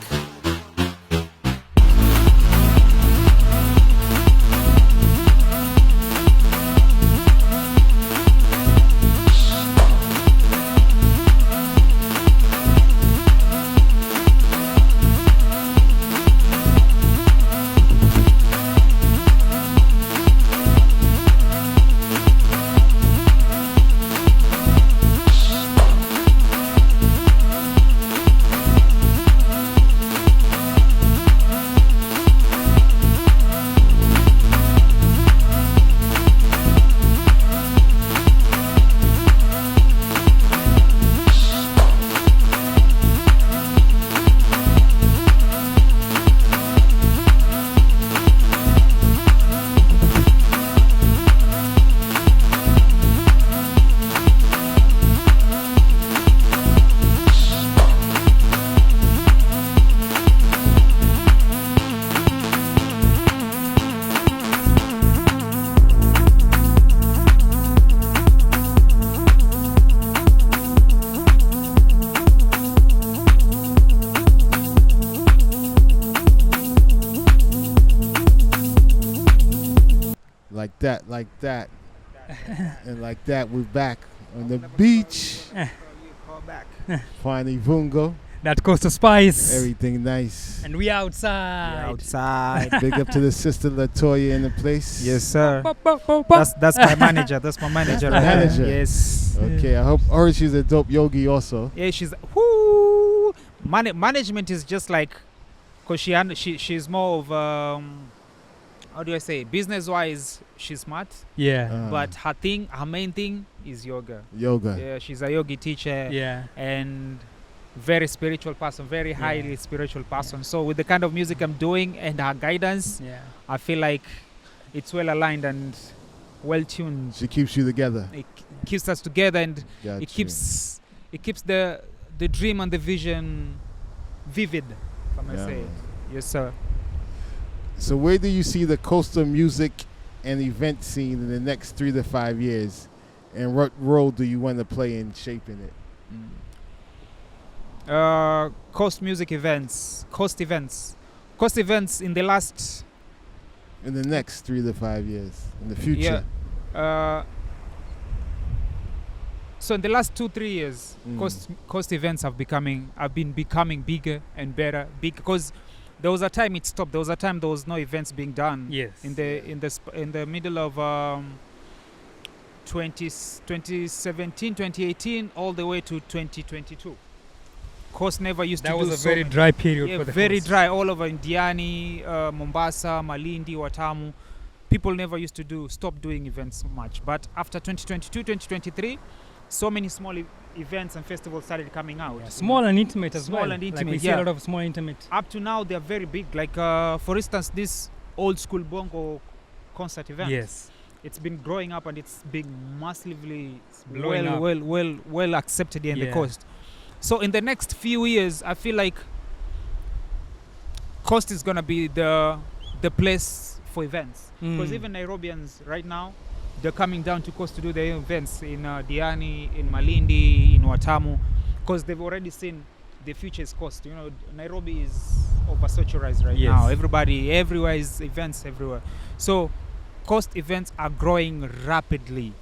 that, like that. And like that, we're back on the beach. PWANI VIUNGO. That Coastal Spice. Everything nice. And we outside. Big up to the sister Latoya in the place. Yes, sir. That's my manager. That's my manager. Manager. Yes. Okay, I hope. Or she's a dope yogi also. Yeah, she's. Whoo! Management is just like, cause she's more of how do I say? Business-wise, she's smart. Yeah. But her main thing is yoga. Yoga. Yeah, she's a yogi teacher. Yeah. And very spiritual person, very highly spiritual person. So with the kind of music I'm doing and her guidance, I feel like it's well aligned and well tuned. She keeps you together. It keeps us together, and Gotcha. it keeps the dream and the vision vivid, if I may say it. Yes, sir. So where do you see the coastal music and event scene in the next 3 to 5 years? And what role do you want to play in shaping it? Coast events in the last... In the next 3 to 5 years, in the future. Yeah. So in the last 2-3 years, coast events have been becoming bigger and better. Because there was a time it stopped. There was a time there was no events being done. Yes. In the middle of 2017, 2018, all the way to 2022. Coast never used to do so. That was a very dry period for the very coast. dry all over in Diani, Mombasa, Malindi, Watamu. People never used to stop doing events much. But after 2022, 2023, so many small events and festivals started coming out. Yeah, small and intimate as well. Small and intimate, like we see a lot of small intimate. Up to now, they're very big. Like, for instance, this old school bongo concert event. Yes. It's been growing up and it's been massively Blowing well accepted here in the coast. So in the next few years, I feel like coast is gonna be the place for events. Because even Nairobians right now, they're coming down to coast to do their events in Diani, in Malindi, in Watamu, because they've already seen the future is coast. You know, Nairobi is oversaturated right now. Everywhere is events everywhere. So coast events are growing rapidly,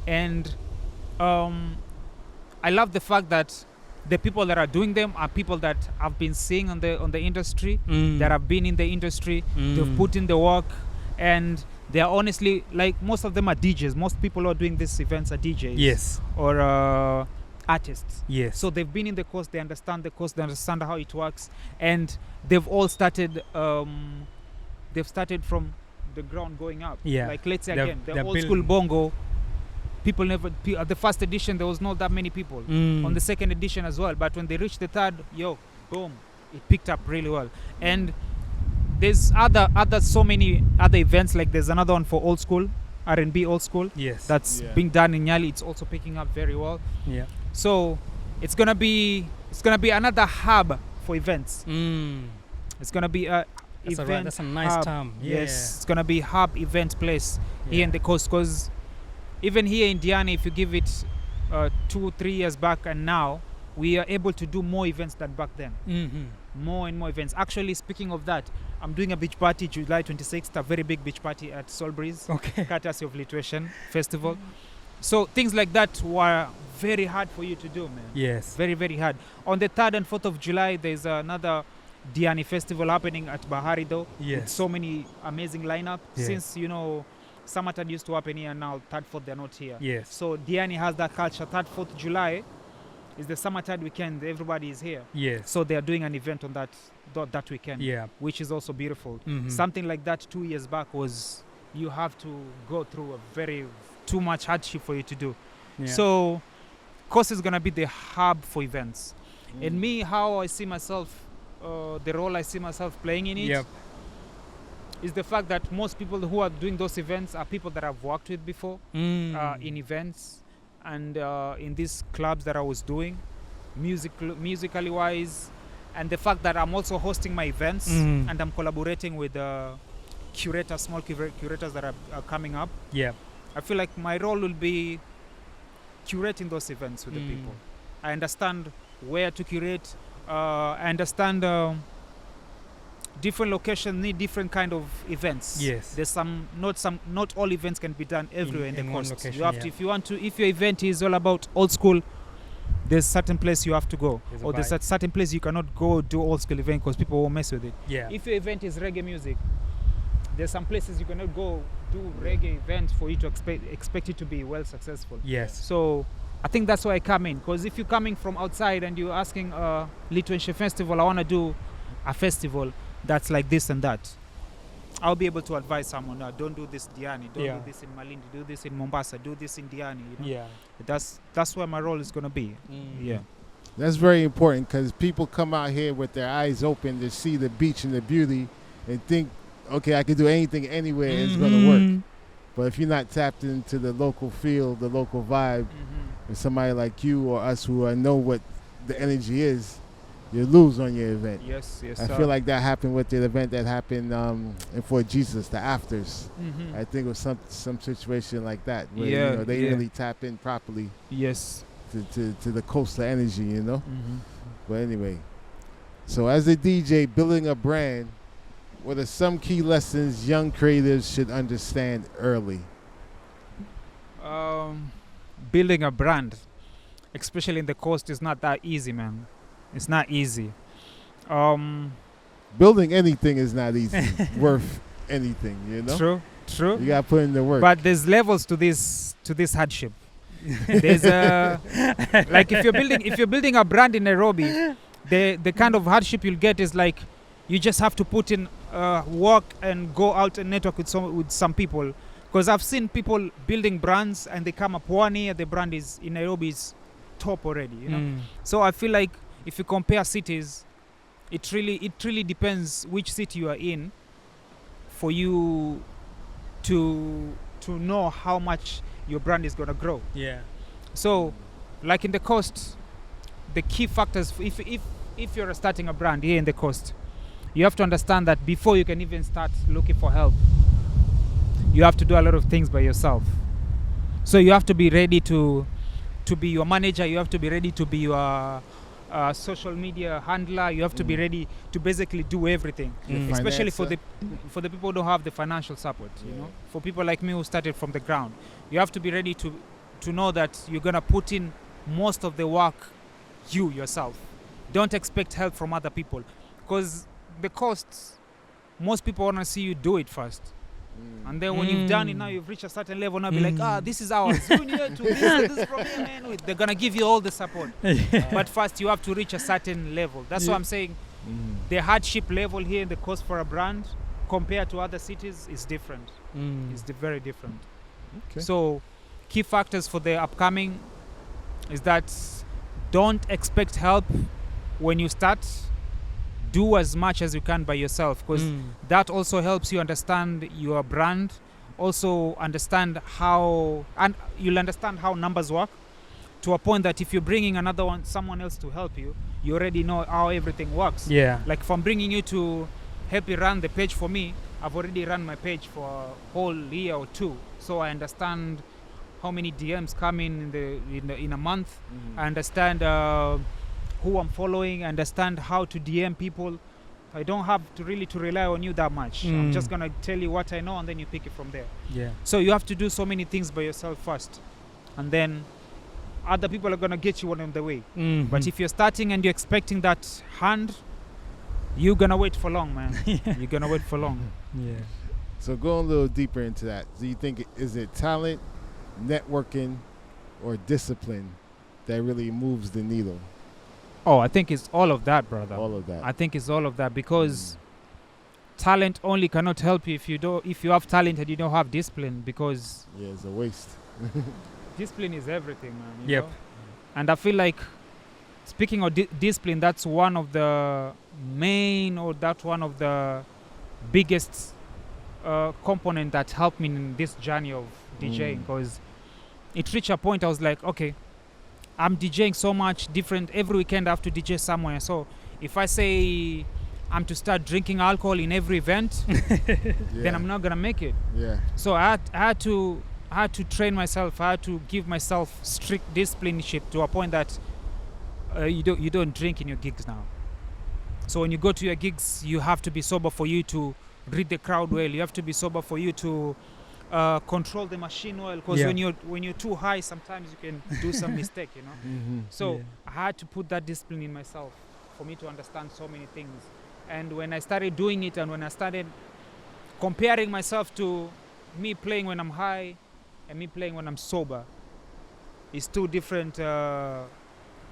and I love the fact that the people that are doing them are people that have been seeing on the industry, that have been in the industry, they've put in the work, and they are honestly, like, most of them are DJs. Most people who are doing these events are DJs. Yes. Or artists. Yes. So they've been in the coast, they understand the coast, they understand how it works, and they've all started. They've started from the ground going up. Yeah. Like, let's say again, the old school bongo. People never. At the first edition, there was not that many people. On the second edition as well, but when they reached the third, boom, it picked up really well. And there's so many other events. Like, there's another one for old school, R&B old school. Yes. That's being done in Nyali. It's also picking up very well. Yeah. So it's gonna be another hub for events. It's gonna be a event. That's a nice hub. term. Yes, it's gonna be hub event place here in the coast. Because even here in Diani, if you give it 2-3 years back and now, we are able to do more events than back then. More and more events. Actually, speaking of that, I'm doing a beach party July 26th, a very big beach party at Sol Breeze, courtesy of Lituation Festival. So things like that were very hard for you to do, man. Yes. Very, very hard. On the 3rd and 4th of July, there's another Diani Festival happening at Bahari, though. Yes. With so many amazing lineup. Since, Summertime used to happen here, and now 3rd, 4th, they're not here. Yes. So Diani has that culture. 3rd, 4th July is the Summertime weekend. Everybody is here. Yes. So they are doing an event on that weekend. Yeah. Which is also beautiful. Something like that 2 years back was, you have to go through too much hardship for you to do. Yeah. So coast is gonna be the hub for events. And me, how I see myself, the role I see myself playing in it. Is the fact that most people who are doing those events are people that I've worked with before in events and in these clubs that I was doing, musically wise, and the fact that I'm also hosting my events and I'm collaborating with small curators that are coming up. Yeah, I feel like my role will be curating those events with the people. I understand where to curate. I understand different locations need different kind of events. Yes. There's not all events can be done everywhere in the one coast. location, You have to, if your event is all about old school, there's certain place you have to go, or there's a certain place you cannot go do old school event because people will mess with it. Yeah. If your event is reggae music, there's some places you cannot go do reggae events for you to expect it to be well successful. Yes. So I think that's why I come in, because if you're coming from outside and you're asking Lituation Festival, I want to do a festival that's like this and that, I'll be able to advise someone, no, don't do this Diani, don't do this in Malindi, do this in Mombasa, do this in Diani. You know? Yeah. That's where my role is going to be. Yeah. That's very important, because people come out here with their eyes open to see the beach and the beauty and think, okay, I can do anything anywhere and it's going to work. But if you're not tapped into the local feel, the local vibe, with somebody like you or us who know what the energy is, you lose on your event. Yes. I feel like that happened with the event that happened in Fort Jesus, the Afters. I think it was some situation like that where they didn't really tap in properly. Yes. To the coastal energy, you know. But anyway, so as a DJ building a brand, what are some key lessons young creatives should understand early? Building a brand, especially in the coast, is not that easy, man. It's not easy. Building anything is not easy. Worth anything, you know. True. You gotta put in the work. But there's levels to this hardship. There's like if you're building a brand in Nairobi, the kind of hardship you'll get is like you just have to put in work and go out and network with some people. Because I've seen people building brands and they come up PWANI and the brand is in Nairobi is top already, you know. So I feel like if you compare cities, it really depends which city you are in for you to know how much your brand is gonna grow. Yeah. So, like in the coast, the key factors if you're starting a brand here in the coast, you have to understand that before you can even start looking for help, you have to do a lot of things by yourself. So you have to be ready to be your manager. You have to be ready to be your social media handler. You have to be ready to basically do everything, especially for the people who don't have the financial support. You know, for people like me who started from the ground, you have to be ready to know that you're gonna put in most of the work yourself. Don't expect help from other people, because the costs, most people wanna see you do it first. And then when you've done it, now you've reached a certain level, now be like, this is ours. You need to this from here, man. They're going to give you all the support. But first, you have to reach a certain level. That's what I'm saying. The hardship level here in the coast for a brand compared to other cities is different. It's very different. Okay. So, key factors for the upcoming is that don't expect help when you start. Do as much as you can by yourself, because that also helps you understand your brand, also understand how, and you'll understand how numbers work to a point that if you're bringing someone else to help you, you already know how everything works. Yeah. Like if I'm bringing you to help you run the page for me, I've already run my page for a whole year or two, so I understand how many DMs come in a month. I understand who I'm following, understand how to DM people. I don't have to rely on you that much. I'm just gonna tell you what I know and then you pick it from there. Yeah. So you have to do so many things by yourself first, and then other people are gonna get you on the way. But if you're starting and you're expecting that hand, you're gonna wait for long, man. You're gonna wait for long. Yeah. So going a little deeper into that, do you think is it talent, networking, or discipline that really moves the needle? Oh, I think it's all of that, brother. All of that. I think it's all of that, because talent only cannot help you if you have talent and you don't have discipline, because it's a waste. Discipline is everything, man. You know? And I feel like, speaking of discipline, that's one of the biggest component that helped me in this journey of DJing, because it reached a point I was like, okay, I'm DJing so much different. Every weekend I have to DJ somewhere. So if I say I'm to start drinking alcohol in every event, then I'm not gonna make it. Yeah. So I had to train myself. I had to give myself strict disciplineship to a point that you don't drink in your gigs now. So when you go to your gigs, you have to be sober for you to read the crowd well. You have to be sober for you to control the machine well. Because when you're too high, sometimes you can do some mistake, you know. So I had to put that discipline in myself for me to understand so many things. And when I started doing it, and when I started comparing myself to me playing when I'm high and me playing when I'm sober, it's two different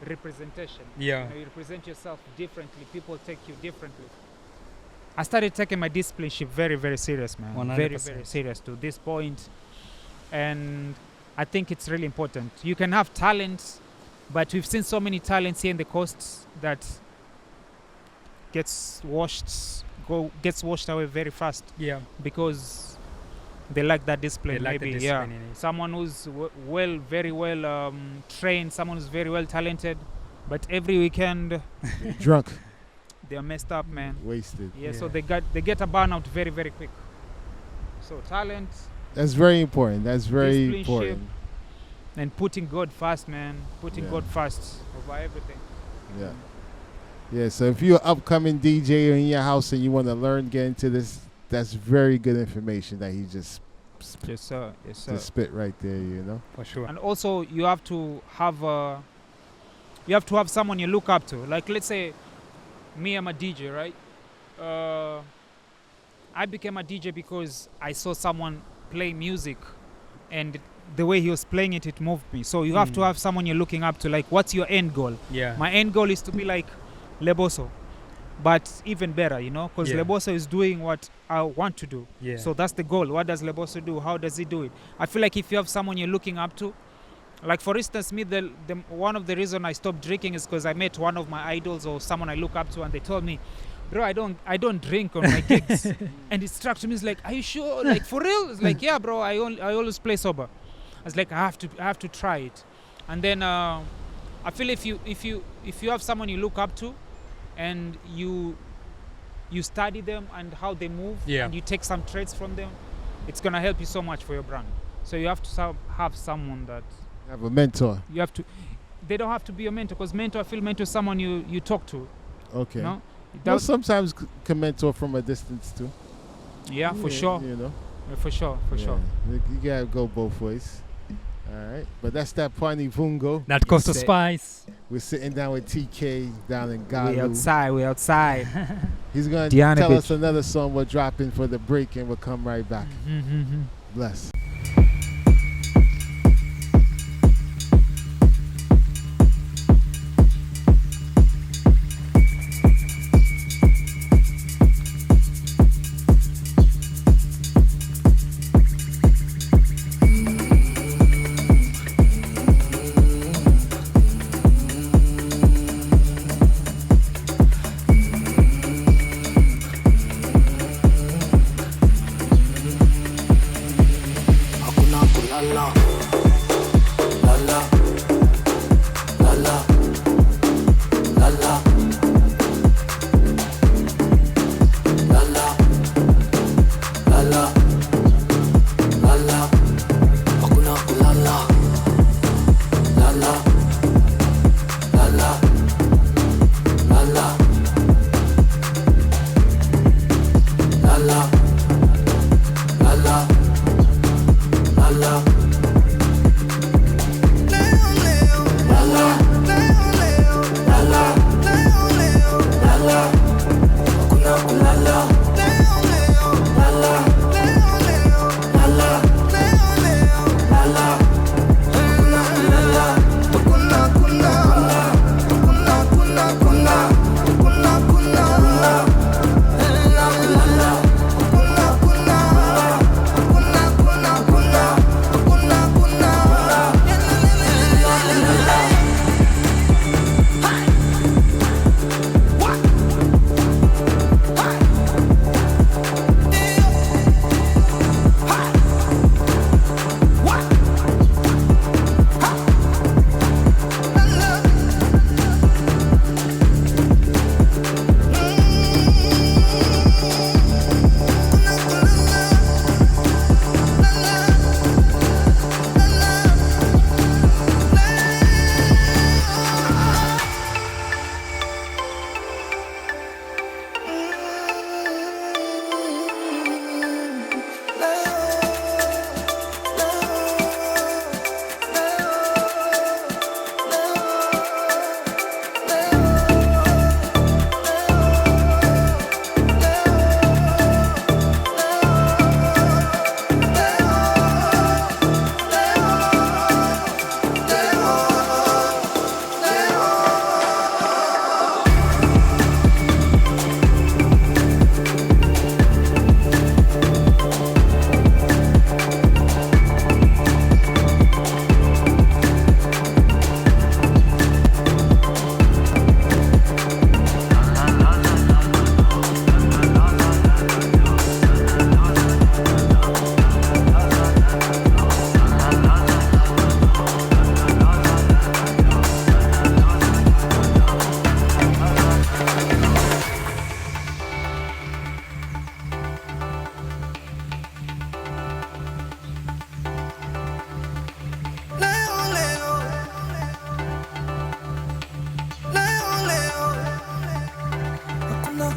representation. Yeah. You know, you represent yourself differently. People take you differently. I started taking my discipleship very, very serious, man. 100%. Very, very serious to this point. And I think it's really important. You can have talent, but we've seen so many talents here in the coast that gets washed away very fast. Yeah. Because they lack that discipline. They lack the maybe, discipline in it. Someone who's very well trained, someone who's very well talented, but every weekend Drunk. they're messed up, man. Wasted. Yeah, so they get a burnout very, very quick. So talent. That's very important. That's very discipleship, important. And putting God first, man. Putting God first over everything. Yeah. Yeah, so if you're an upcoming DJ in your house and you want to learn, get into this, that's very good information that he just Yes, sir. Yes, sir. just spit right there, you know. For sure. And also, you have to have someone you look up to. Like, let's say, me, I'm a DJ, right? I became a DJ because I saw someone play music, and the way he was playing it, it moved me. So you have to have someone you're looking up to. Like, what's your end goal? Yeah. My end goal is to be like Leboso, but even better, you know, because Leboso is doing what I want to do. Yeah. So that's the goal. What does Leboso do? How does he do it? I feel like if you have someone you're looking up to, like for instance, me, the one of the reason I stopped drinking is because I met one of my idols or someone I look up to, and they told me, bro, I don't drink on my gigs. And it struck to me, it's like, are you sure? Like, for real? It's like, yeah, bro, I always play sober. I was like, I have to try it. And then I feel if you have someone you look up to, and you study them and how they move, and you take some traits from them, it's gonna help you so much for your brand. So you have to have someone that Have a mentor. you have to. They don't have to be a mentor, because mentor, I feel mentor is someone you talk to. Okay. No? Well, sometimes can mentor from a distance too. Yeah, for sure. You know. Yeah, for sure. You gotta go both ways. All right, but that's that PWANI VIUNGO. That Coastal Spice. We're sitting down with Teekay down in Galu. We outside. He's gonna Diani tell bitch. us another song we're dropping for the break, and we'll come right back. Bless.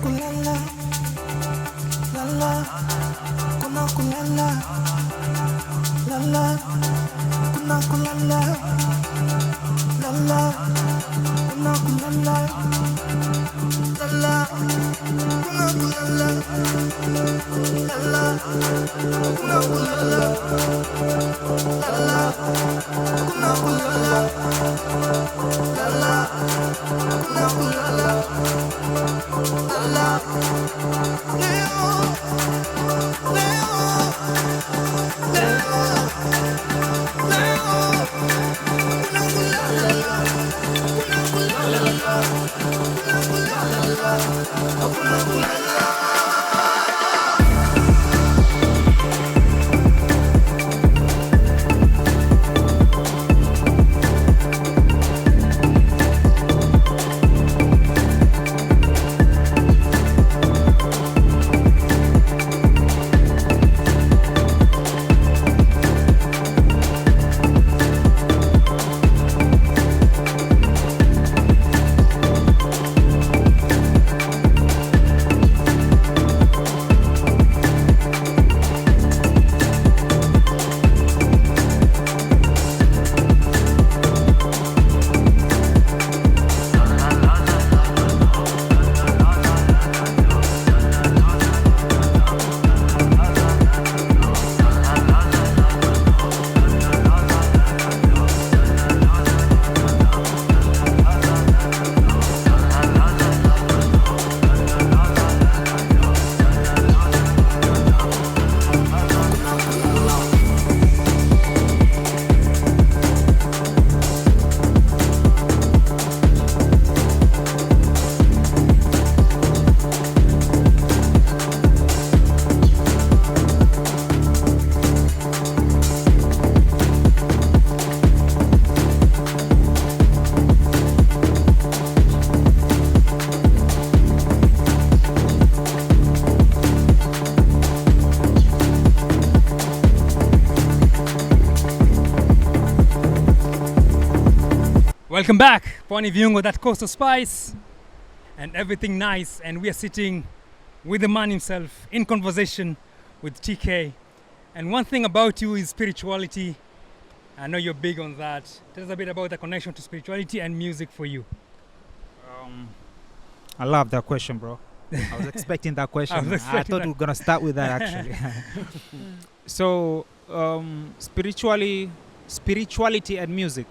kulala, lala, kuna kulala, lala, kuna kulala, lala, kuna kulala, lala, kuna kulala, lala, kuna kulala, lala, kuna kulala, lala, kuna kulala, lala, leo, leo, leo, leo, kuna kulala, kuna kulala, kuna kulala. Welcome back, PWANI VIUNGO, that Coastal Spice, and everything nice. And we are sitting with the man himself in conversation with Teekay. And one thing about you is spirituality. I know you're big on that. Tell us a bit about the connection to spirituality and music for you. I love that question, bro. I was expecting that question. I thought we were gonna start with that actually. So, spirituality and music.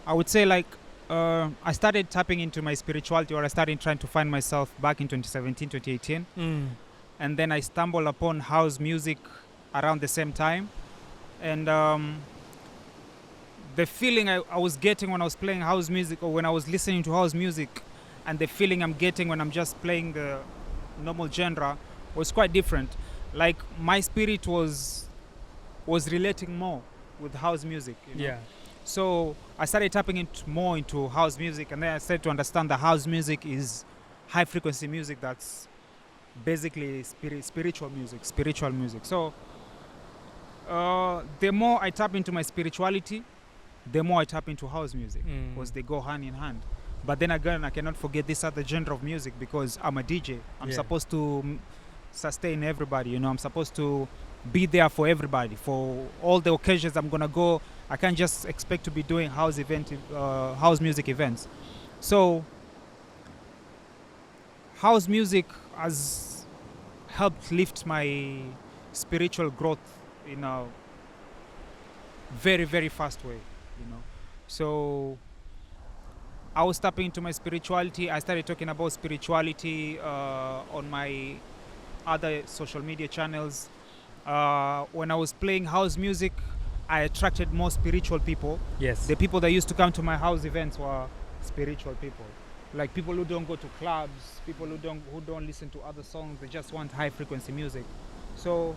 I would say like I started tapping into my spirituality, or I started trying to find myself back in 2017, 2018. And then I stumbled upon house music around the same time. And the feeling I was getting when I was playing house music, or when I was listening to house music, and the feeling I'm getting when I'm just playing the normal genre was quite different. Like my spirit was relating more with house music. You know? Yeah. So I started tapping more into house music, and then I started to understand that house music is high frequency music that's basically spiritual music. So the more I tap into my spirituality, the more I tap into house music, because they go hand in hand. But then again, I cannot forget this other genre of music, because I'm a DJ. I'm supposed to sustain everybody, you know. I'm supposed to be there for everybody, for all the occasions I'm gonna go. I can't just expect to be doing house music events. So house music has helped lift my spiritual growth in a very, very fast way, you know. So I was tapping into my spirituality. I started talking about spirituality on my other social media channels. When I was playing house music, I attracted more spiritual people. Yes. The people that used to come to my house events were spiritual people. Like people who don't go to clubs, people who don't listen to other songs, they just want high frequency music. So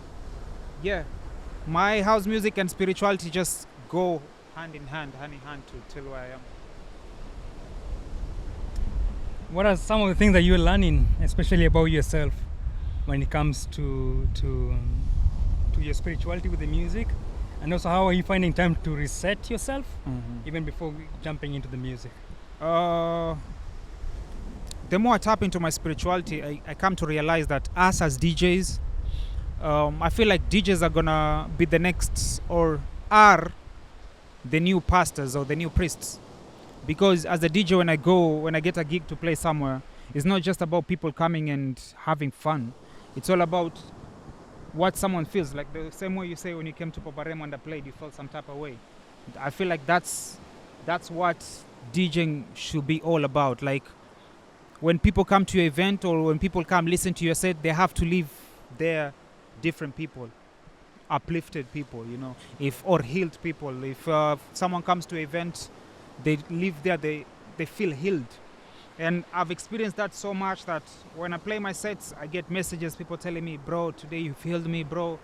yeah, my house music and spirituality just go hand in hand to till where I am. What are some of the things that you're learning, especially about yourself, when it comes to your spirituality with the music? And also, how are you finding time to reset yourself, even before jumping into the music? the more I tap into my spirituality, I come to realize that us as DJs, I feel like DJs are gonna be the next, or are the new pastors or the new priests. Because as a DJ, when I get a gig to play somewhere, it's not just about people coming and having fun. It's all about what someone feels. Like the same way you say when you came to Paparemo and I played, you felt some type of way. I feel like that's what DJing should be all about. Like when people come to your event or when people come listen to your set, they have to leave there different people, uplifted people, you know, or healed people. If someone comes to an event, they leave there, they feel healed. And I've experienced that so much that when I play my sets, I get messages, people telling me, bro, today you've healed me, bro.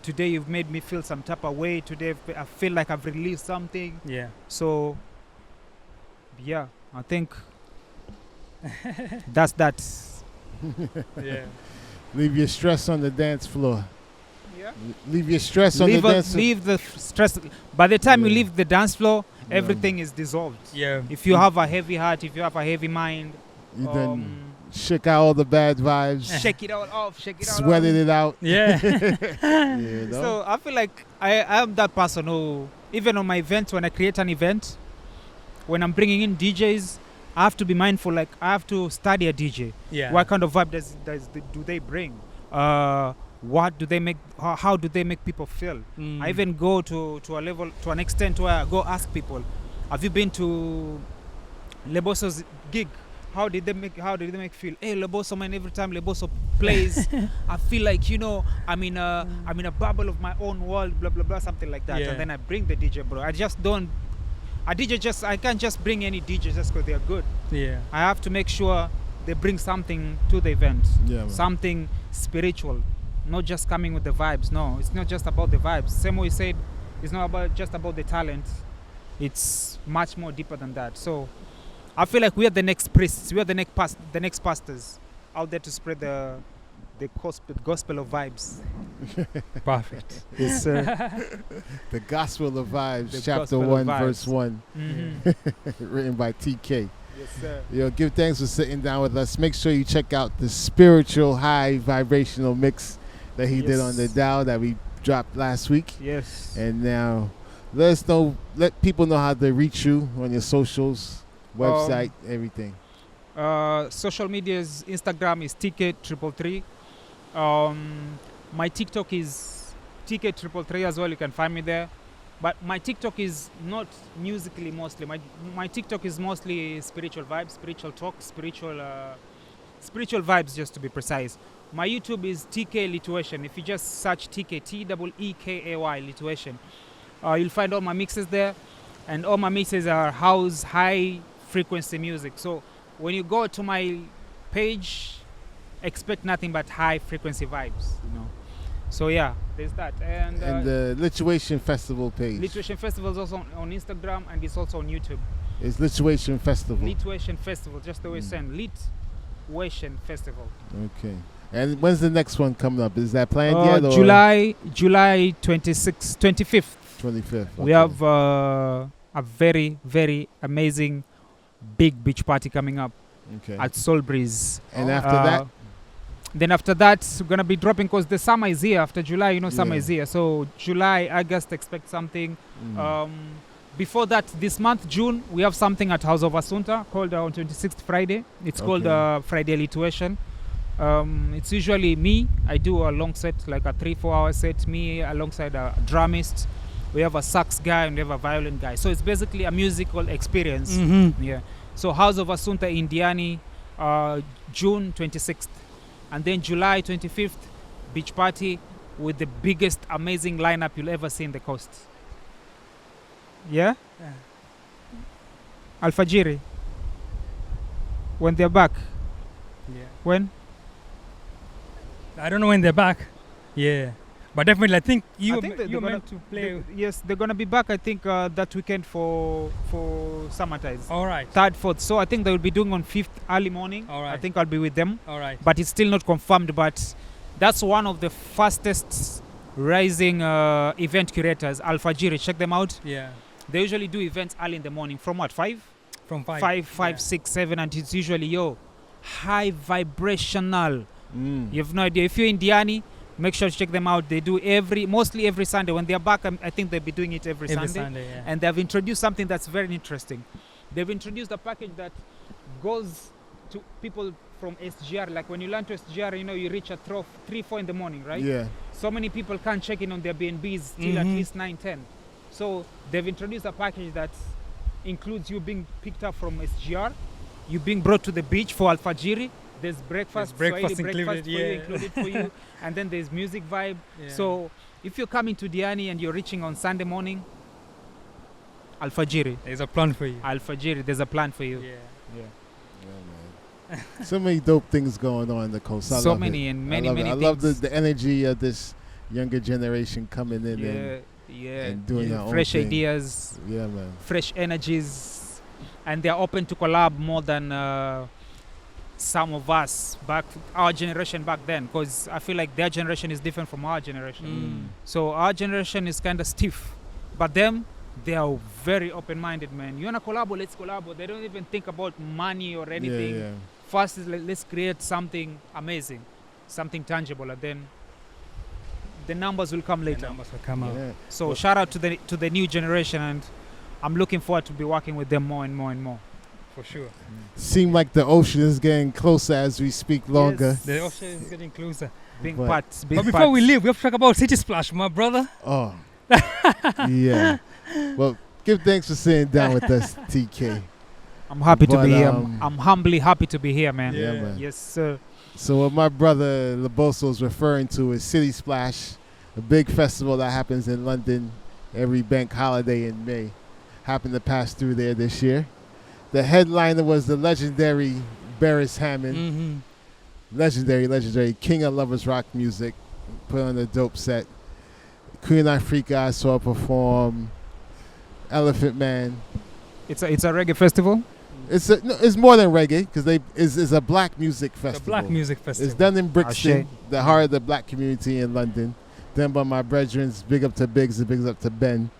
Today you've made me feel some type of way. Today I feel like I've released something. Yeah. So, yeah, I think that's that. Yeah. Leave your stress on the dance floor. Yeah. Leave your stress on the dance floor. Leave the stress. By the time you leave the dance floor, everything is dissolved. Yeah. If you have a heavy heart, if you have a heavy mind, You then shake out all the bad vibes. shake it all off, Sweating it out. Yeah. You know? So I feel like I am that person who, even on my events, when I create an event, when I'm bringing in DJs, I have to be mindful. Like I have to study a DJ. Yeah. What kind of vibe do they bring? What do they make? How do they make people feel? I even go to a level, to an extent where I go ask people, have you been to Leboso's gig? How did they make you feel? Hey, Leboso, man, every time Leboso plays, I feel like, you know, I'm in a bubble of my own world, blah blah blah, something like that. Yeah. And then I bring the DJ, bro. I can't just bring any DJ just because they're good. Yeah. I have to make sure they bring something to the event. Yeah, man. Something spiritual. Not just coming with the vibes. No, it's not just about the vibes. Same way you said, it's not just about the talent. It's much more deeper than that. So I feel like we are the next priests. We are the next pastors out there to spread the gospel of vibes. Perfect. Yes, The Gospel of Vibes, The chapter Gospel of 1, Vibes. verse 1, written by Teekay. Yes, sir. Yo, give thanks for sitting down with us. Make sure you check out the spiritual high vibrational mix that he did on the dial that we dropped last week. Yes. And now let people know how to reach you on your socials, website, everything. Social medias, Instagram is Teekay333. My TikTok is Teekay333 as well. You can find me there. But my TikTok is not musically mostly. My TikTok is mostly spiritual vibes, spiritual talk, spiritual vibes, just to be precise. My YouTube is Teekay Lituation. If you just search Teekay, Teekay Lituation, you'll find all my mixes there. And all my mixes are house, high frequency music. So when you go to my page, expect nothing but high frequency vibes, you know. So yeah, there's that. And the Lituation Festival page. Lituation Festival is also on Instagram and it's also on YouTube. It's Lituation Festival. Lituation Festival, just the way it's saying. Lituation Festival. Okay. And when's the next one coming up? Is that planned yet? Or? July 25th. 25th. Okay. We have a very, very amazing big beach party coming up at Soul Breeze. And after that? Then after that, we're going to be dropping because the summer is here. After July, you know, summer is here. So July, August, expect something. Before that, this month, June, we have something at House of Asunta called on 26th Friday. It's called Friday Lituation. It's usually me. I do a long set, like a 3-4 hour set. Me alongside a drummist. We have a sax guy and we have a violin guy. So it's basically a musical experience. Yeah. So House of Asunta in Diani, June 26th. And then July 25th, beach party with the biggest, amazing lineup you'll ever see in the coast. Yeah? Alfajiri. When they're back. Yeah. When? I don't know when they're back. Yeah. But definitely, I think you're meant to play. Yes, they're going to be back, I think, that weekend for Summertime. All right. 3rd, 4th. So I think they will be doing on 5th early morning. All right. I think I'll be with them. All right. But it's still not confirmed. But that's one of the fastest rising event curators, Alfajiri. Check them out. Yeah. They usually do events early in the morning. From what, 5? From 5. 5, 6, 7. And it's usually, high vibrational. You have no idea. If you're in Diani, make sure to check them out. They do mostly every Sunday. When they're back, I think they'll be doing it every Sunday. Yeah. And they've introduced something that's very interesting. They've introduced a package that goes to people from SGR. Like when you land to SGR, you reach at 3, 4 in the morning, right? Yeah. So many people can't check in on their BNBs till at least 9, 10. So they've introduced a package that includes you being picked up from SGR, you being brought to the beach for Al Fajiri. There's breakfast included, included for you, and then there's music vibe. Yeah. So if you're coming to Diani and you're reaching on Sunday morning, Al Fajiri. There's a plan for you. Al Fajiri, there's a plan for you. Yeah. Yeah, man. So many dope things going on the coast. I So love many it. and many I love it. things. I love the energy of this younger generation coming in and doing their own fresh thing. ideas, Yeah, man. fresh energies, and they're open to collab more than some of us our generation back then, because I feel like their generation is different from our generation. So our generation is kind of stiff, but them, they are very open-minded, man. You wanna collabo, let's collabo. They don't even think about money or anything. Yeah. First is let's create something amazing, something tangible, and then the numbers will come later. The numbers will come out. Yeah. So shout out to the new generation, and I'm looking forward to be working with them more and more and more. For sure. Seem like the ocean is getting closer as we speak longer. Yes. The ocean is getting closer. Big But- parts, big But before parts. we leave, we have to talk about City Splash, my brother. Oh. Yeah. Well, give thanks for sitting down with us, TK. I'm happy to But, be here. um, I'm humbly happy to be here, man. Yeah, man. Yes, sir. So what my brother Laboso is referring to is City Splash, a big festival that happens in London every bank holiday in May. Happened to pass through there this year. The headliner was the legendary Barris Hammond. Legendary king of lovers rock music. Put on a dope set. Queen Africa I saw perform. Elephant Man. It's a reggae festival. It's more than reggae because it's a black music festival. The Black Music Festival. It's done in Brixton, Ashe. the heart of the black community in London. Done by my brethren. Big up to Biggs and bigs up to Ben.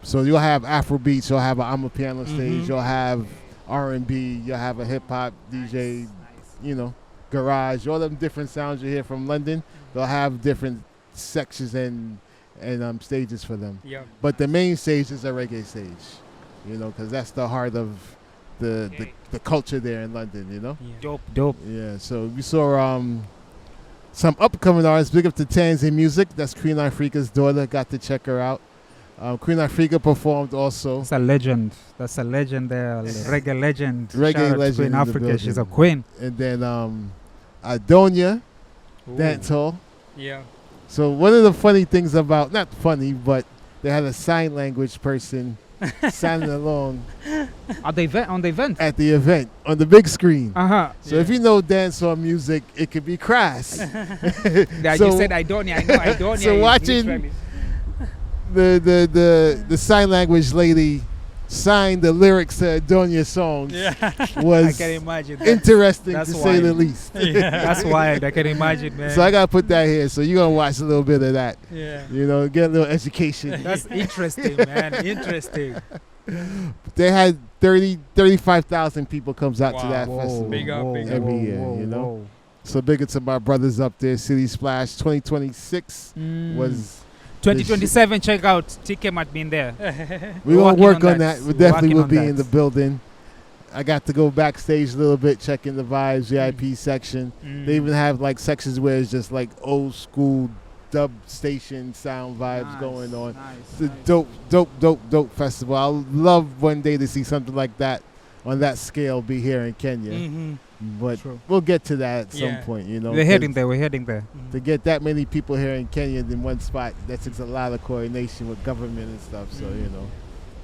So you'll have Afrobeats, you'll have a piano stage, you'll have R&B, you'll have a hip hop DJ, garage, all them different sounds you hear from London. They'll have different sections and stages for them. Yeah. But the main stage is a reggae stage, because that's the heart of the culture there in London, Yeah. Dope. Yeah, so we saw some upcoming artists. Big up to Tanzi Music. That's Queen Africa's daughter. Got to check her out. Queen Africa performed also. That's a legend. That's a legend there. Reggae legend. Reggae Shout out to legend Queen in the Africa. She's a building. queen. And then Adonia Dance Hall. Yeah. So one of the funny things about, not funny, but they had a sign language person signing along On the event. at the event on the big screen. So Yeah. if you know dancehall music, it could be crass. Yeah, So- you said Idonia. I know Idonia. So is watching- literally- the sign language lady signed the lyrics to Adonia's songs Yeah. was I can imagine. That. interesting That's to say the wild. least. That's wild. I can imagine, man. So I gotta put that here. So you're gonna watch a little bit of that. Yeah. Get a little education. That's interesting, man. Interesting. They had 35,000 people comes out to that Wow. festival Big up, big up. every year. So big up to my brothers up there. City Splash 2026 was. 2027. Check out TK might be in there. We're We're gonna working work on on that. that. We We're definitely working will on be that. in the building. I got to go backstage a little bit, checking the vibes, VIP section. They even have like sections where it's just like old school dub station sound vibes going on. It's a dope festival. I would love one day to see something like that on that scale be here in Kenya. But True. we'll get to that at Yeah. some point, We're heading there. We're heading there. To get that many people here in Kenya in one spot, that takes a lot of coordination with government and stuff. So,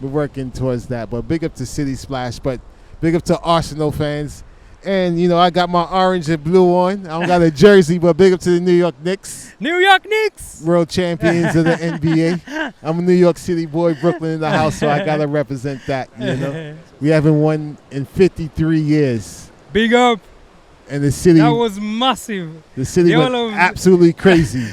we're working towards that. But big up to City Splash. But big up to Arsenal fans. And, I got my orange and blue on. I don't got a jersey, but big up to the New York Knicks. New York Knicks. World champions of the NBA. I'm a New York City boy, Brooklyn in the house, so I got to represent that, We haven't won in 53 years. Big up. And the city, That was massive. the city they went all of- absolutely crazy.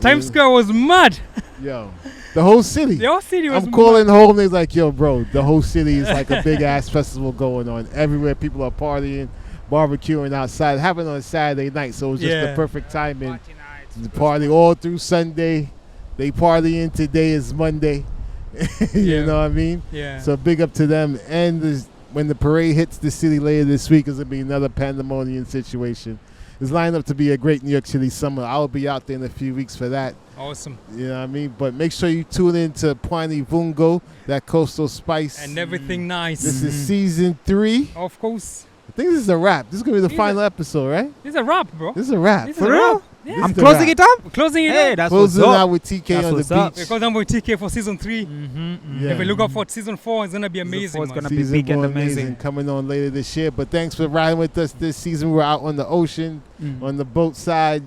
Times Square was mad. Yo, the whole city. The whole city was I'm calling home. They're like, yo, bro, the whole city is like a big ass festival going on. Everywhere people are partying, barbecuing outside. It happened on a Saturday night, so it was just the Yeah. perfect timing. Party nights. The party all through Sunday. They partying today is Monday. You Yeah. know what I mean? Yeah. So big up to them. And when the parade hits the city later this week, it's going to be another pandemonium situation. It's lined up to be a great New York City summer. I'll be out there in a few weeks for that. Awesome. You know what I mean? But make sure you tune in to PWANI VIUNGO, that coastal spice. And everything nice. This is season 3. Of course. I think this is a wrap. This is going to be the Is final episode, right? This is a wrap, bro. This is a wrap. This is For a real? wrap. Yeah. This I'm is a closing wrap. it up. We're closing it Hey, up. that's Closing what's out up. with TK That's on the what's up. beach. Because I'm with TK for season 3. Yeah. If we look out for season 4, it's gonna be Season amazing. 4 is man. gonna be Season big and 4 amazing. coming on later this year. But thanks for riding with us this season. We're out on the ocean, on the boat side,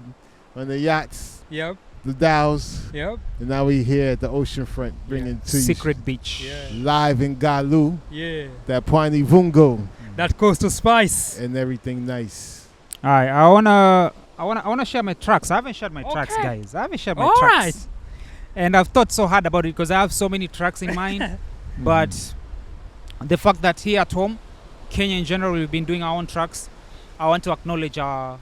on the yachts, Yep. the dhows, Yep. and now we here at the ocean front bringing to Secret beach. Yeah. you live in Galu, Yeah. that PWANI VIUNGO That coastal spice. and everything nice. All right, I wanna share my tracks. I haven't shared my tracks, Okay. guys. I haven't shared my All tracks. right. And I've thought so hard about it because I have so many tracks in mind. But the fact that here at home, Kenya in general, we've been doing our own tracks. I want to acknowledge our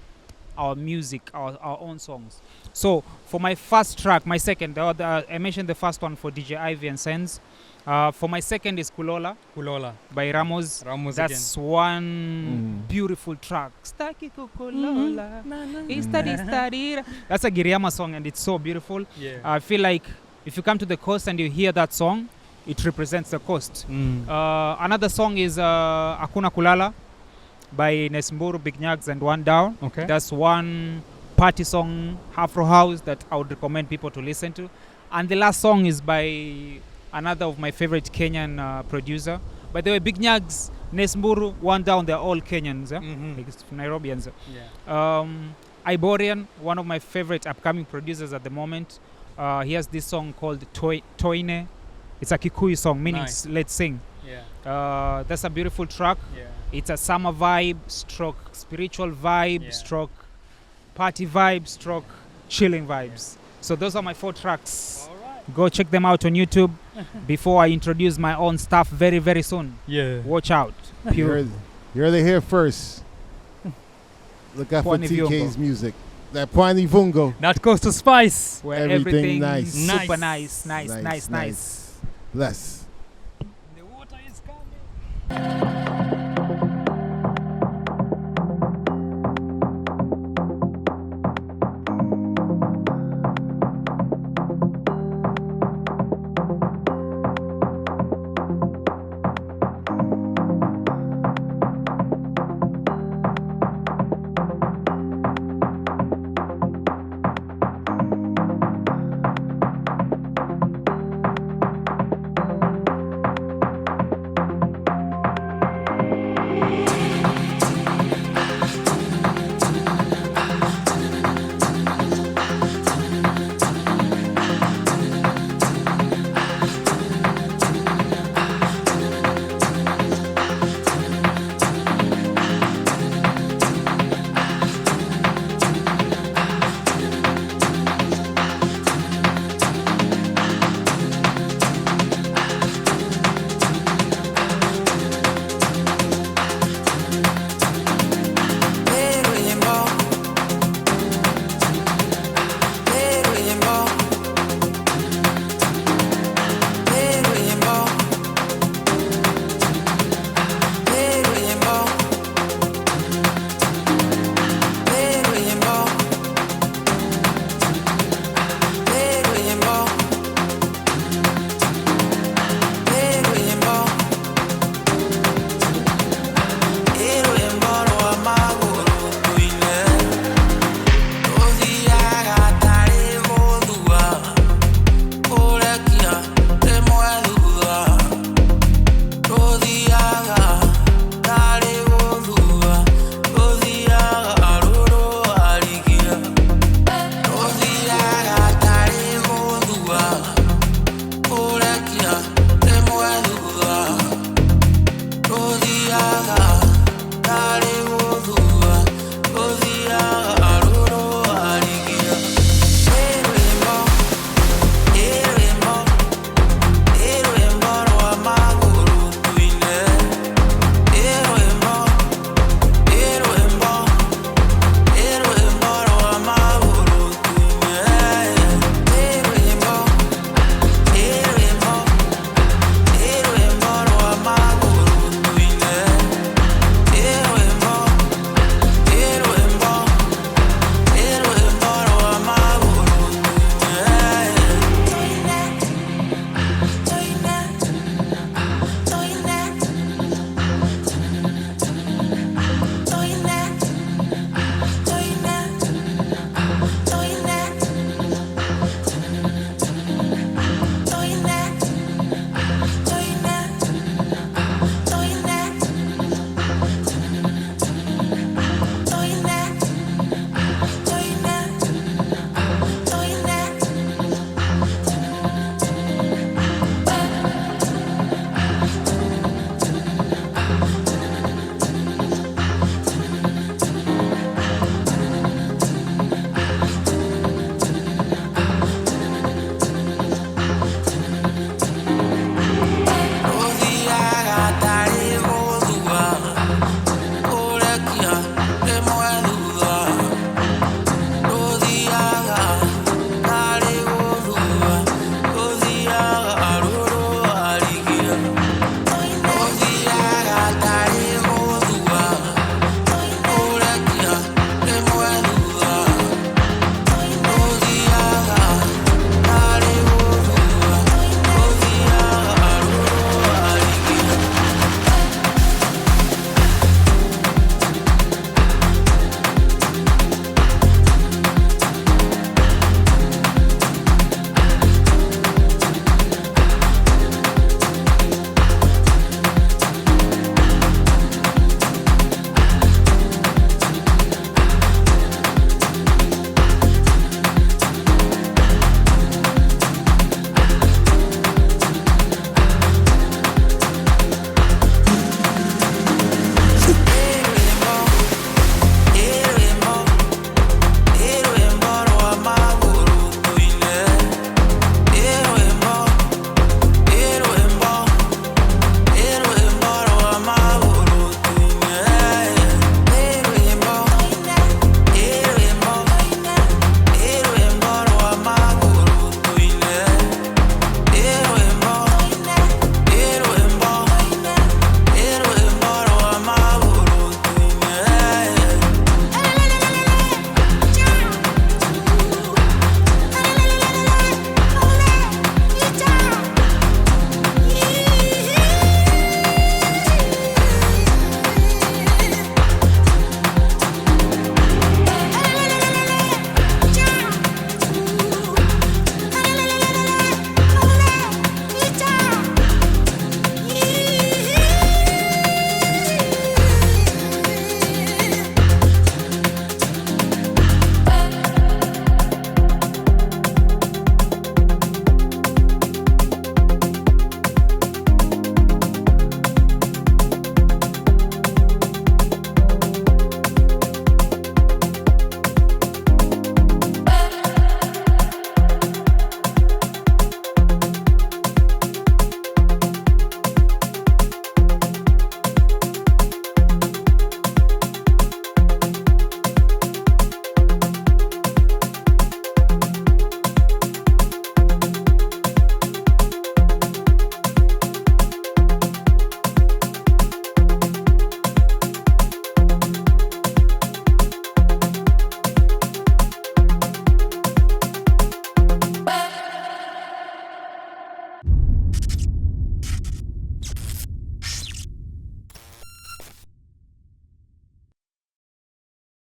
music, our own songs. So for my first track, my second, I mentioned the first one for DJ Ivy and Sense. For my second is Kulola Kulola. by Ramos. Ramos That's one beautiful track. Staki kukulola. Istadi. That's a Giriama song and it's so beautiful. Yeah. I feel like if you come to the coast and you hear that song, it represents the coast. Another song is Hakuna Kulala by Nesmburu, Big Nyags and One Down. Okay. That's one party song, Afro House, that I would recommend people to listen to. And the last song is by another of my favorite Kenyan producer. By the way, Big Nyags, Nesmburu, One Down, they're all Kenyans. Like it's Nairobians. Yeah. Iborian, one of my favorite upcoming producers at the moment. He has this song called Toine. It's a Kikuyu song, meaning Nice. let's sing. Yeah. That's a beautiful track. Yeah. It's a summer vibe, stroke spiritual vibe, Yeah. stroke party vibe, stroke chilling vibes. So those are my 4 tracks. All right. Go check them out on YouTube before I introduce my own stuff very, very soon. Yeah. Watch out. You heard it here first. Look out for PWANI TK's VIUNGO. music. That PWANI VIUNGO. That coastal spice. Where Everything everything nice. super Nice. nice. Bless. The water is coming.